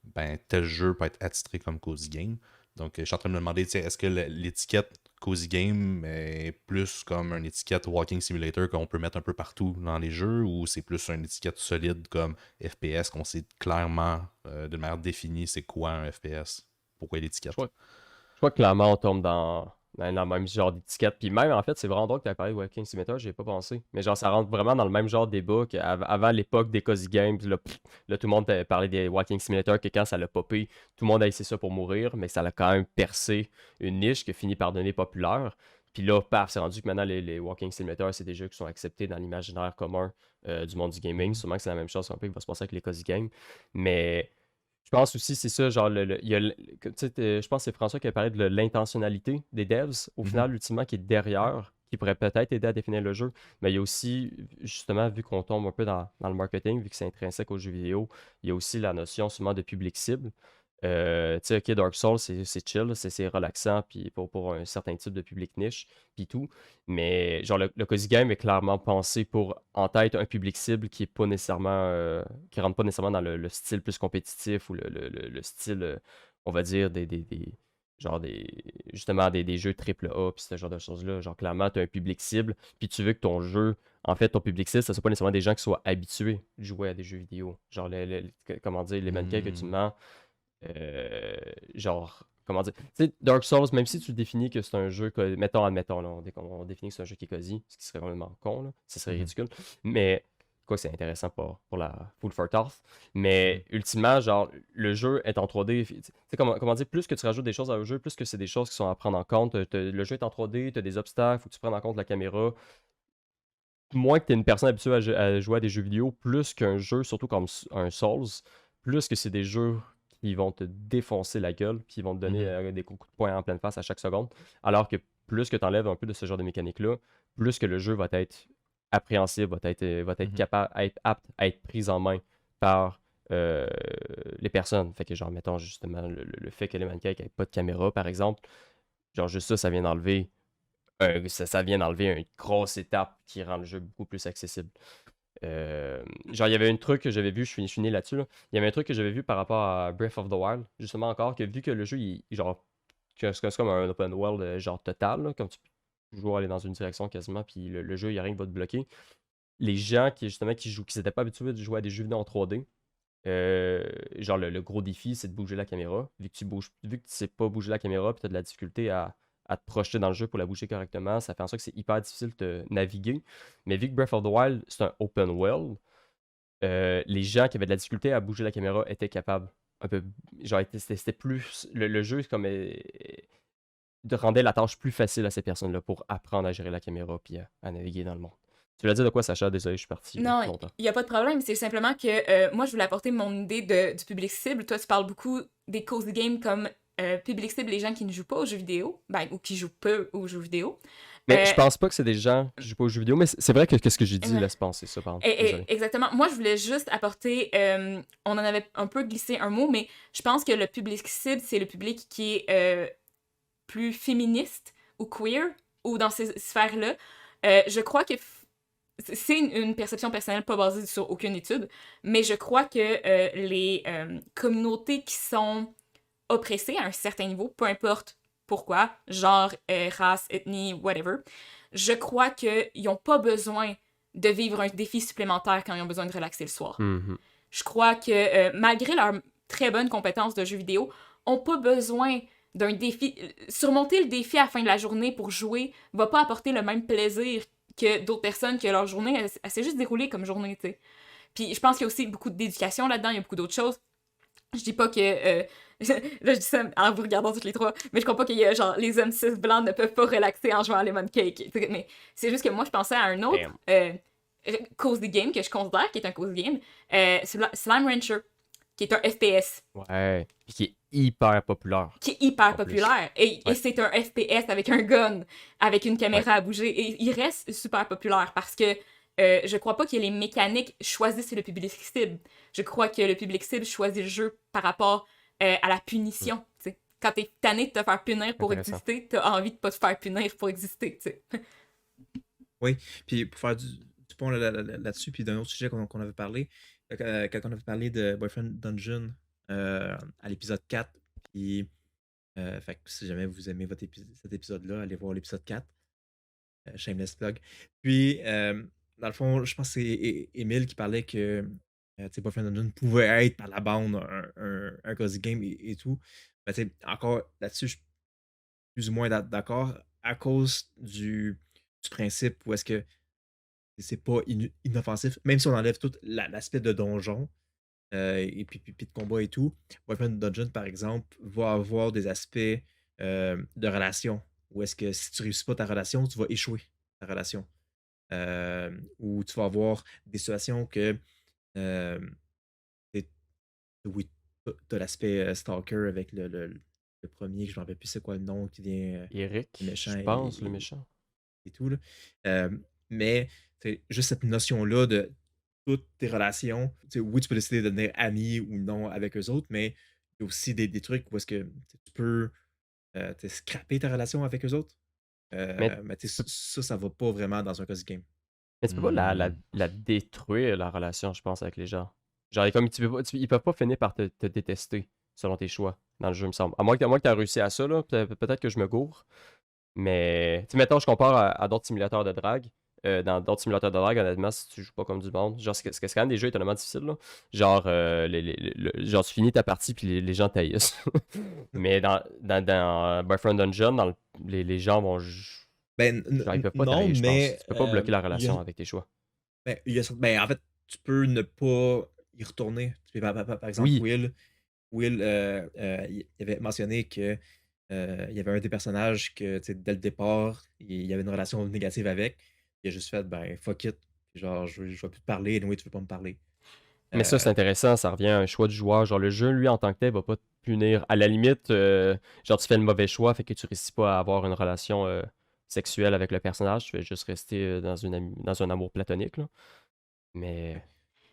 ben, tel jeu peut être attitré comme cozy game. Donc, je suis en train de me demander, tu sais, est-ce que l'étiquette cozy game est plus comme une étiquette walking simulator qu'on peut mettre un peu partout dans les jeux, ou c'est plus une étiquette solide comme FPS qu'on sait clairement, de manière définie, c'est quoi un FPS? Pourquoi Je l'étiquette? crois, je crois que clairement on tombe dans le même genre d'étiquette. Puis même, en fait, c'est vraiment drôle que tu aies parlé de Walking Simulator, j'y ai pas pensé. Mais genre, ça rentre vraiment dans le même genre de débat qu'avant l'époque des Cozy Games. Là, là, tout le monde parlait des Walking Simulator, que quand ça l'a popé, tout le monde a essayé ça pour mourir, mais ça l'a quand même percé une niche qui a fini par devenir populaire. Puis là, paf, c'est rendu que maintenant les Walking Simulator, c'est des jeux qui sont acceptés dans l'imaginaire commun du monde du gaming. Sûrement que c'est la même chose un peu qui va se passer avec les Cozy Games. Mais je pense aussi, c'est ça, genre, il y a tu sais, je pense que c'est François qui a parlé de l'intentionnalité des devs, au Mhm. final, ultimement, qui est derrière, qui pourrait peut-être aider à définir le jeu. Mais il y a aussi, justement, vu qu'on tombe un peu dans le marketing, vu que c'est intrinsèque aux jeux vidéo, il y a aussi la notion souvent de public cible. Tu sais, ok, Dark Souls, c'est chill, c'est relaxant, puis pour un certain type de public niche, puis tout. Mais genre, le Cozy Game est clairement pensé pour en tête un public cible qui est pas nécessairement, qui rentre pas nécessairement dans le style plus compétitif ou le style, on va dire, genre justement des jeux triple A, puis ce genre de choses-là. Genre, clairement, tu as un public cible, puis tu veux que ton jeu, en fait, ton public cible, ça soit pas nécessairement des gens qui soient habitués de jouer à des jeux vidéo. Genre, comment dire, les mannequins que tu Hmm. mens, genre, comment dire, tu sais, Dark Souls, même si tu définis que c'est un jeu, admettons, là, on définit que c'est un jeu qui est cosy, ce qui serait vraiment con, là, ce serait Mhm. ridicule, mais quoi, c'est intéressant pour la Food for Thought, Mhm. mais ultimement, genre, le jeu est en 3D, tu sais, comment dire, plus que tu rajoutes des choses à un jeu, plus que c'est des choses qui sont à prendre en compte, le jeu est en 3D, tu as des obstacles, faut que tu prennes en compte la caméra, moins que tu es une personne habituée à jouer à des jeux vidéo, plus qu'un jeu, surtout comme un Souls, plus que c'est des jeux qui vont te défoncer la gueule, puis ils vont te donner Mhm. des coups de poing en pleine face à chaque seconde. Alors que plus que tu enlèves un peu de ce genre de mécanique-là, plus que le jeu va être appréhensible, va être Mhm. capable, être apte à être pris en main par euh, les personnes. Fait que genre, mettons justement le fait que les mannequins n'aient pas de caméra, par exemple, genre juste ça vient d'enlever ça vient d'enlever une grosse étape qui rend le jeu beaucoup plus accessible. Genre, il y avait un truc que j'avais vu, je suis né là-dessus, là. Il y avait un truc que j'avais vu par rapport à Breath of the Wild, justement encore, que vu que le jeu, genre, que c'est comme un open world, genre total, là, comme tu peux toujours aller dans une direction quasiment, puis le jeu, il n'y a rien qui va te bloquer. Les gens qui, justement, qui s'étaient pas habitués de jouer à des jeux vidéo en 3D, genre, le gros défi, c'est de bouger la caméra. Vu que tu sais pas bouger la caméra, puis tu as de la difficulté à te projeter dans le jeu pour la bouger correctement, ça fait en sorte que c'est hyper difficile de te naviguer. Mais vu que Breath of the Wild, c'est un open world, les gens qui avaient de la difficulté à bouger la caméra étaient capables. Un peu, genre, c'était plus. Le jeu, comme, de rendait la tâche plus facile à ces personnes-là pour apprendre à gérer la caméra puis à naviguer dans le monde. Tu l'as dit de quoi, Sacha? Désolé, je suis parti Non, longtemps. il n'y a pas de problème. C'est simplement que moi, je voulais apporter mon idée du public cible. Toi, tu parles beaucoup des cozy games comme public cible les gens qui ne jouent pas aux jeux vidéo, ou qui jouent peu aux jeux vidéo. Mais je pense pas que c'est des gens qui jouent pas aux jeux vidéo, mais c'est vrai que ce que j'ai dit Ouais. laisse penser ça, pardon. Exactement. Moi, je voulais juste apporter, on en avait un peu glissé un mot, mais je pense que le public cible, c'est le public qui est plus féministe ou queer, ou dans ces sphères-là. Je crois que c'est une perception personnelle pas basée sur aucune étude, mais je crois que les communautés qui sont oppressées à un certain niveau, peu importe pourquoi, genre, race, ethnie, whatever, je crois qu'ils n'ont pas besoin de vivre un défi supplémentaire quand ils ont besoin de relaxer le soir. Mhm. Je crois que malgré leurs très bonnes compétences de jeux vidéo, n'ont pas besoin d'un défi. Surmonter le défi à la fin de la journée pour jouer va pas apporter le même plaisir que d'autres personnes que leur journée, elle s'est juste déroulée comme journée, tu sais. Puis je pense qu'il y a aussi beaucoup d'éducation là-dedans, il y a beaucoup d'autres choses. Je dis pas que... là, je dis ça en vous regardant toutes les trois, mais je crois pas qu'il y a genre les hommes cis blancs ne peuvent pas relaxer en jouant à Lemon Cake. Mais c'est juste que moi, je pensais à un autre cozy game que je considère qui est un cozy game, Slime Rancher, qui est un FPS. Ouais. Puis qui est hyper populaire. Qui est hyper En plus. populaire. Et c'est un FPS avec un gun, avec une caméra à bouger. Et il reste super populaire parce que je crois pas que les mécaniques choisissent le public cible. Je crois que le public cible choisit le jeu par rapport à la punition. T'sais. Quand t'es tanné de te faire punir pour Intéressant. exister, t'as envie de pas te faire punir pour exister. T'sais. Oui, puis pour faire du pont là-dessus, puis d'un autre sujet qu'on avait parlé, quand on avait parlé de Boyfriend Dungeon à l'épisode 4, puis fait que si jamais vous aimez cet épisode-là, allez voir l'épisode 4. Shameless plug. Puis, dans le fond, je pense que c'est Émile qui parlait que tu sais, Boyfriend Dungeon pouvait être par la bande un cozy game et tout. Ben, tu sais, encore là-dessus, je suis plus ou moins d'accord à cause du principe où est-ce que c'est pas inoffensif, même si on enlève tout l'aspect de donjon et puis de combat et tout. Boyfriend Dungeon, par exemple, va avoir des aspects de relation où est-ce que si tu réussis pas ta relation, tu vas échouer ta relation. Où tu vas avoir des situations que euh, t'es- oui, t'as l'aspect stalker avec le premier, que je ne me rappelle plus c'est quoi le nom qui vient Eric, le méchant je pense, le méchant. et tout. Là. Mais c'est juste cette notion-là de toutes tes relations. Oui, tu peux décider de devenir ami ou non avec eux autres, mais il y a aussi des trucs où est-ce que tu peux scraper ta relation avec eux autres. Mais Mais ça va pas vraiment dans un cozy game. Mais tu peux pas la détruire, la relation, je pense, avec les gens. Genre, comme ils peuvent pas finir par te détester selon tes choix dans le jeu, il me semble. À moins que tu aies réussi à ça, là, peut-être que je me gourre. Mais, tu sais, mettons, je compare à d'autres simulateurs de drague. Dans d'autres simulateurs de drague, honnêtement, si tu joues pas comme du monde, genre, c'est quand même des jeux étonnamment difficiles, là. Genre, genre, tu finis ta partie puis les gens taillissent. Mais dans Boyfriend Dungeon, les gens vont. Ben, Genre, ils peuvent pas non, tailler, je mais pense. Tu peux pas bloquer la il y relation a, avec tes choix. ben, en fait, tu peux ne pas y retourner. Par exemple, Oui. Will il avait mentionné que il y avait un des personnages que, tu sais, dès le départ, il y avait une relation négative avec. Il a juste fait, ben, fuck it. Genre, je vais plus te parler, oui, tu veux pas me parler. Mais ça, Euh, c'est intéressant, ça revient à un choix du joueur. Genre, le jeu, lui, en tant que tel, va pas te punir. À la limite, genre, tu fais le mauvais choix, fait que tu réussis pas à avoir une relation sexuelle avec le personnage. Tu vas juste rester dans un amour platonique, là. Mais.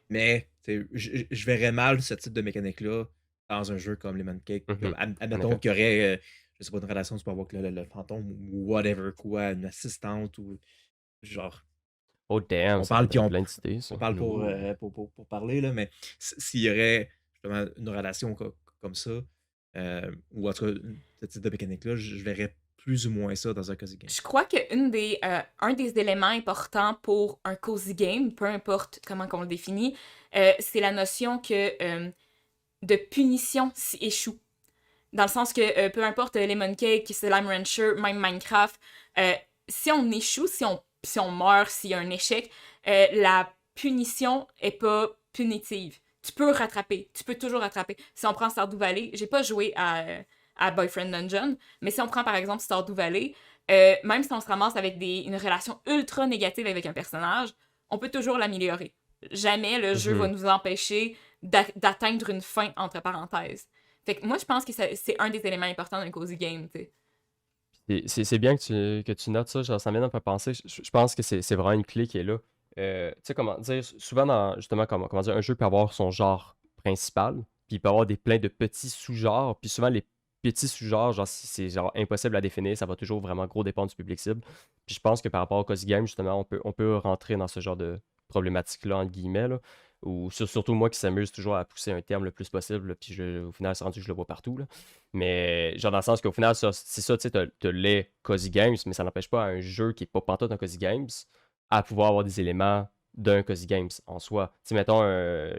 mais tu sais, je verrais mal ce type de mécanique-là dans un jeu comme Lemon Cake. Mhm. Admettons effet. qu'il y aurait, je sais pas, une relation, tu peux avoir avec le fantôme ou whatever, quoi, une assistante ou genre. Oh, damn, On ça parle, me puis donne plein d'idées, ça. on parle pour parler, là, mais s'il y aurait justement une relation comme ça, ou en tout cas ce type de mécanique-là, je verrais plus ou moins ça dans un cozy game. Je crois que un des éléments importants pour un cozy game, peu importe comment on le définit, c'est la notion de punition si échoue. Dans le sens que peu importe Lemon Cake, Slime Rancher, même Minecraft, si on échoue, si on meurt, s'il y a un échec, la punition est pas punitive. Tu peux rattraper, tu peux toujours rattraper. Si on prend Stardew Valley, j'ai pas joué à Boyfriend Dungeon, mais si on prend par exemple Stardew Valley, même si on se ramasse avec une relation ultra négative avec un personnage, on peut toujours l'améliorer. Jamais le jeu va nous empêcher d'atteindre une fin entre parenthèses. Fait que moi, je pense que c'est un des éléments importants d'un cozy game, tu sais. C'est bien que tu notes ça, genre, ça m'aide à me faire penser. Je pense que c'est vraiment une clé qui est là. Tu sais, comment dire, souvent, dans, justement, comment dire, un jeu peut avoir son genre principal, puis il peut avoir plein de petits sous-genres, puis souvent, les petits sous-genres, genre, si c'est genre impossible à définir, ça va toujours vraiment gros dépendre du public cible. Puis je pense que par rapport au cozy game, justement, on peut rentrer dans ce genre de problématique-là, entre guillemets, là, ou surtout moi qui s'amuse toujours à pousser un terme le plus possible, là, puis au final, c'est rendu que je le vois partout, là. Mais genre dans le sens qu'au final, c'est ça, tu sais, t'as les cozy games, mais ça n'empêche pas un jeu qui est pas pantoute un cozy games à pouvoir avoir des éléments d'un cozy games en soi. Tu sais, mettons,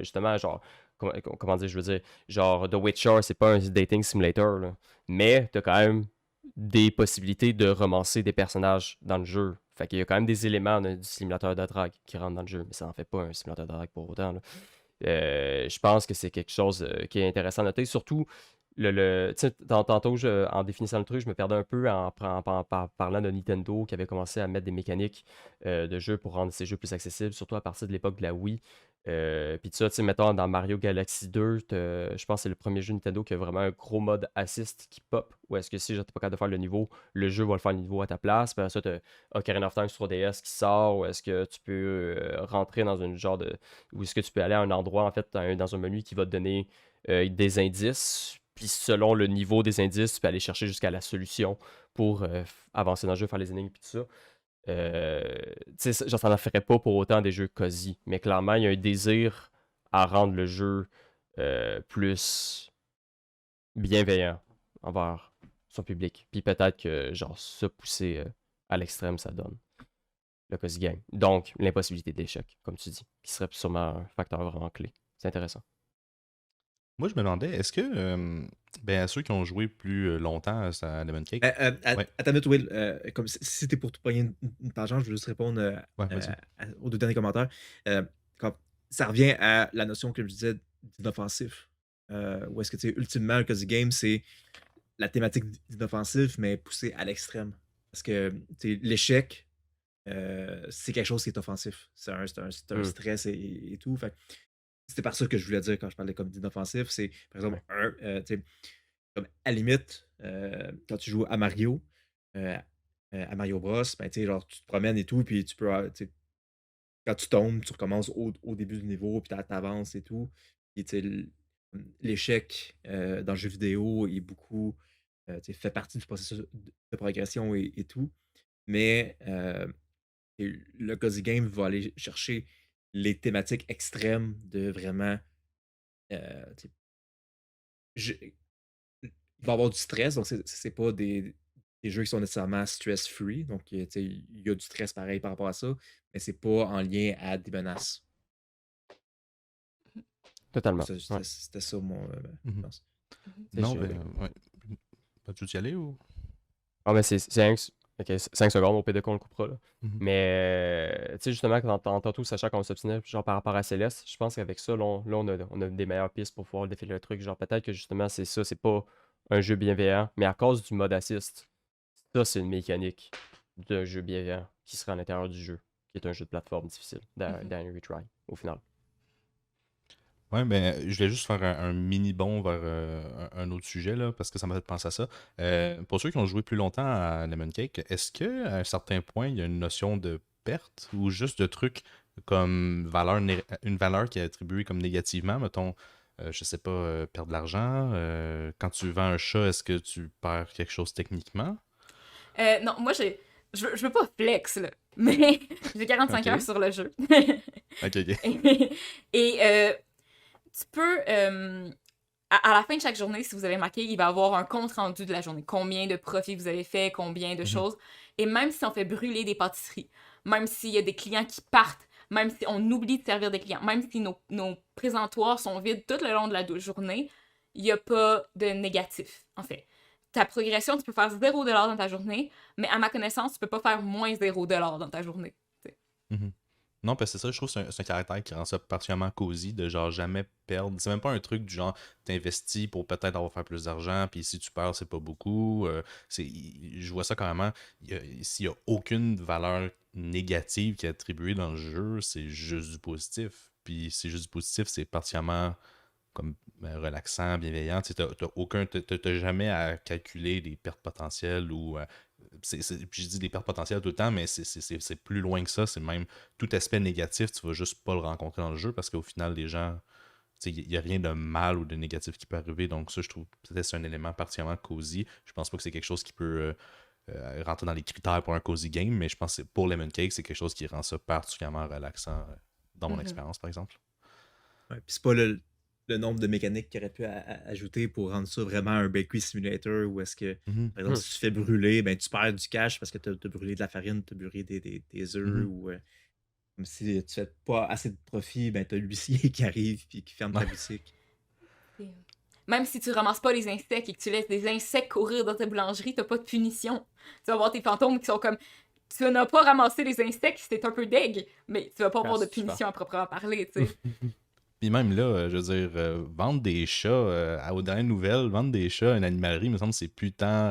justement, genre, comment dire, je veux dire, genre The Witcher, c'est pas un dating simulator, là, mais t'as quand même des possibilités de romancer des personnages dans le jeu. Fait qu'il y a quand même des éléments du simulateur de drague qui rentrent dans le jeu, mais ça n'en fait pas un simulateur de drague pour autant, là. Je pense que c'est quelque chose qui est intéressant à noter. Surtout, tu sais, tantôt, en définissant le truc, je me perdais un peu en parlant de Nintendo qui avait commencé à mettre des mécaniques de jeu pour rendre ces jeux plus accessibles, surtout à partir de l'époque de la Wii. Puis tu sais, mettons, dans Mario Galaxy 2, je pense que c'est le premier jeu Nintendo qui a vraiment un gros mode assist qui pop, où est-ce que si j'étais pas capable de faire le niveau, le jeu va le faire le niveau à ta place. Puis après ça, tu as Ocarina of Time sur DS qui sort, où est-ce que tu peux rentrer dans une genre de... Où est-ce que tu peux aller à un endroit, en fait, dans un menu qui va te donner des indices. Puis selon le niveau des indices, tu peux aller chercher jusqu'à la solution pour avancer dans le jeu, faire les énigmes, puis tout ça. Tu sais, genre, ça n'en ferait pas pour autant des jeux cosy. Mais clairement, il y a un désir à rendre le jeu plus bienveillant envers son public. Puis peut-être que, genre, se pousser à l'extrême, ça donne le cozy game. Donc, l'impossibilité d'échec, comme tu dis, qui serait sûrement un facteur vraiment clé. C'est intéressant. Moi, je me demandais, est-ce que, ben, ceux qui ont joué plus longtemps à Lemon Cake, ouais, Attends une minute, Will. Comme si c'était pour te pogner une tangente, je veux juste répondre ouais, vas-y. aux deux derniers commentaires. Comme, ça revient à la notion, comme je disais, d'inoffensif. Où est-ce que, tu sais, ultimement, un cozy game, c'est la thématique d'inoffensif, mais poussée à l'extrême. Parce que, tu sais, l'échec, c'est quelque chose qui est offensif. C'est un Hmm. stress et tout. Fait que c'était par ça que je voulais dire quand je parlais comme d'inoffensif. C'est, par exemple, tu sais, comme à la limite, quand tu joues à Mario, euh, à Mario Bros, ben, tu sais, genre, tu te promènes et tout, puis tu peux, tu sais, quand tu tombes, tu recommences au début du niveau, puis t'avances et tout. Et tu sais, l'échec dans le jeu vidéo est beaucoup, tu sais, fait partie du processus de progression et tout. Mais et le cozy game va aller chercher les thématiques extrêmes de vraiment, tu sais, il va y avoir du stress, donc c'est pas des jeux qui sont nécessairement stress-free. Donc, tu sais, il y a du stress pareil par rapport à ça, mais c'est pas en lien à des menaces. Totalement. Ouais. C'était ça mon, je Mhm. pense. Non, Je- ben, ouais. Vas-tu y aller ou? Ah, mais ok, 5 secondes, au PD qu'on le coupera, là. Mhm. Mais, tu sais, justement, tantôt, sachant qu'on s'obstinait, genre par rapport à Céleste, je pense qu'avec ça, on a des meilleures pistes pour pouvoir défiler le truc. Genre, peut-être que justement, c'est ça, c'est pas un jeu bienveillant, mais à cause du mode assist, ça, c'est une mécanique d'un jeu bienveillant qui serait à l'intérieur du jeu, qui est un jeu de plateforme difficile, Mhm. d'un retry, au final. Ouais, ben, je voulais juste faire un mini bond vers un autre sujet, là, parce que ça m'a fait penser à ça. Pour ceux qui ont joué plus longtemps à Lemon Cake, est-ce qu'à un certain point, il y a une notion de perte ou juste de trucs comme une valeur qui est attribuée comme négativement, mettons, je sais pas, perdre de l'argent, quand tu vends un chat, est-ce que tu perds quelque chose techniquement? Non, moi, je veux pas flex, là, mais j'ai 45 Ok, heures sur le jeu. ok, ok. Et tu peux, à la fin de chaque journée, si vous avez marqué, il va y avoir un compte rendu de la journée. Combien de profits vous avez fait, combien de Mhm. choses. Et même si on fait brûler des pâtisseries, même s'il y a des clients qui partent, même si on oublie de servir des clients, même si nos présentoirs sont vides tout le long de la journée, il n'y a pas de négatif, en fait. Ta progression, tu peux faire 0$ dans ta journée, mais à ma connaissance, tu peux pas faire moins 0$ dans ta journée. T'sais. Mhm. Non, parce que c'est ça, je trouve que c'est un caractère qui rend ça particulièrement cosy, de genre jamais perdre. C'est même pas un truc du genre, t'investis pour peut-être avoir faire plus d'argent, puis si tu perds, c'est pas beaucoup. Je vois ça carrément, s'il y a aucune valeur négative qui est attribuée dans le jeu, c'est juste du positif. Puis c'est juste du positif, c'est particulièrement comme relaxant, bienveillant. Tu n'as jamais à calculer les pertes potentielles ou. Puis je dis des pertes potentielles tout le temps, mais c'est plus loin que ça. C'est même tout aspect négatif, tu vas juste pas le rencontrer dans le jeu parce qu'au final, les gens. Il n'y a rien de mal ou de négatif qui peut arriver. Donc, ça, je trouve peut-être c'est un élément particulièrement cosy. Je pense pas que c'est quelque chose qui peut rentrer dans les critères pour un cozy game, mais je pense que pour Lemon Cake, c'est quelque chose qui rend ça particulièrement relaxant dans mon expérience, par exemple. Ouais, puis c'est pas le nombre de mécaniques qu'il aurait pu ajouter pour rendre ça vraiment un bakery simulator où est-ce que, par exemple, si tu fais brûler, ben, tu perds du cash parce que tu as brûlé de la farine, tu as brûlé des œufs ou comme si tu fais pas assez de profit, ben, tu as l'huissier qui arrive et qui ferme ta boutique. Même si tu ramasses pas les insectes et que tu laisses des insectes courir dans ta boulangerie, t'as pas de punition. Tu vas voir tes fantômes qui sont comme... Tu n'as pas ramassé les insectes, c'était un peu deg, mais tu vas pas avoir de punition à proprement parler, tu sais. Puis même là, je veux dire, vendre des chats, aux dernières nouvelles, vendre des chats à une animalerie, me semble que c'est plus tant...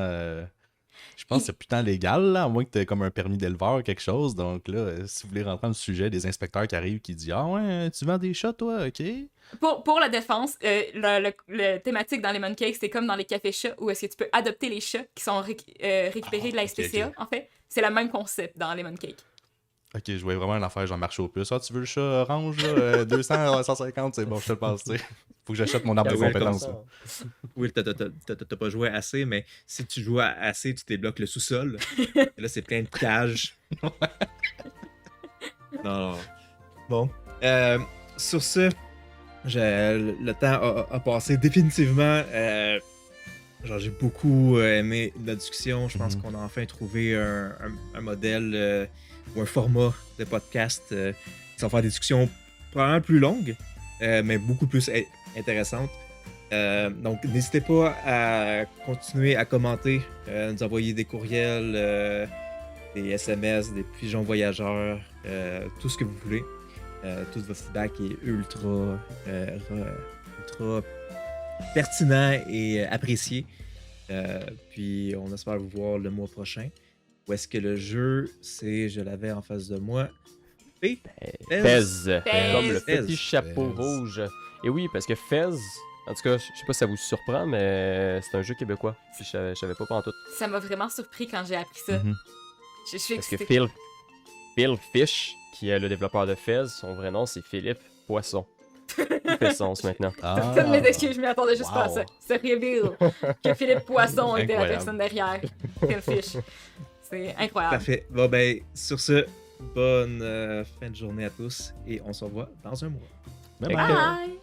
je pense que c'est plus tant légal, là, à moins que tu aies comme un permis d'éleveur ou quelque chose. Donc là, si vous voulez rentrer dans le sujet, des inspecteurs qui arrivent qui disent « Ah ouais, tu vends des chats, toi, ok? » Pour la défense, le thématique dans Lemon Cake, c'est comme dans les cafés-chats où est-ce que tu peux adopter les chats qui sont récupérés de la SPCA, en fait. C'est le même concept dans Lemon Cake. Ok, je voyais vraiment une affaire, genre marché aux puces. Ah, tu veux le chat orange, là, 200, 150, c'est bon, je te le passe, tu sais. Faut que j'achète mon arbre de compétences. Oui, t'as pas joué assez, mais si tu joues assez, tu débloques le sous-sol. Et là, c'est plein de cages. Non. Bon. Sur ce, le temps a passé définitivement. J'ai beaucoup aimé la discussion. Je pense qu'on a enfin trouvé un modèle ou un format de podcast qui va faire des discussions probablement plus longues, mais beaucoup plus intéressantes. Donc, n'hésitez pas à continuer à commenter, nous envoyer des courriels, des SMS, des pigeons voyageurs, tout ce que vous voulez. Tout votre feedback est ultra pertinent et apprécié. Puis on espère vous voir le mois prochain. Où est-ce que le jeu, c'est, je l'avais en face de moi, Fez. Comme le Fez. petit chapeau rouge. Et oui, parce que Fez, en tout cas, je sais pas si ça vous surprend, mais c'est un jeu québécois. Puis je savais pas tout. Ça m'a vraiment surpris quand j'ai appris ça. Je suis Parce que excitée. Phil Fish, qui est le développeur de Fez, son vrai nom c'est Philippe Poisson. Tout fait sens maintenant. Toutes mes excuses, je m'y attendais juste pas à ça. Ce reveal que Philippe Poisson était la personne derrière Phil Fish. C'est incroyable. Parfait. Bon, ben, sur ce, bonne fin de journée à tous et on se revoit dans un mois. Bye bye. Bye!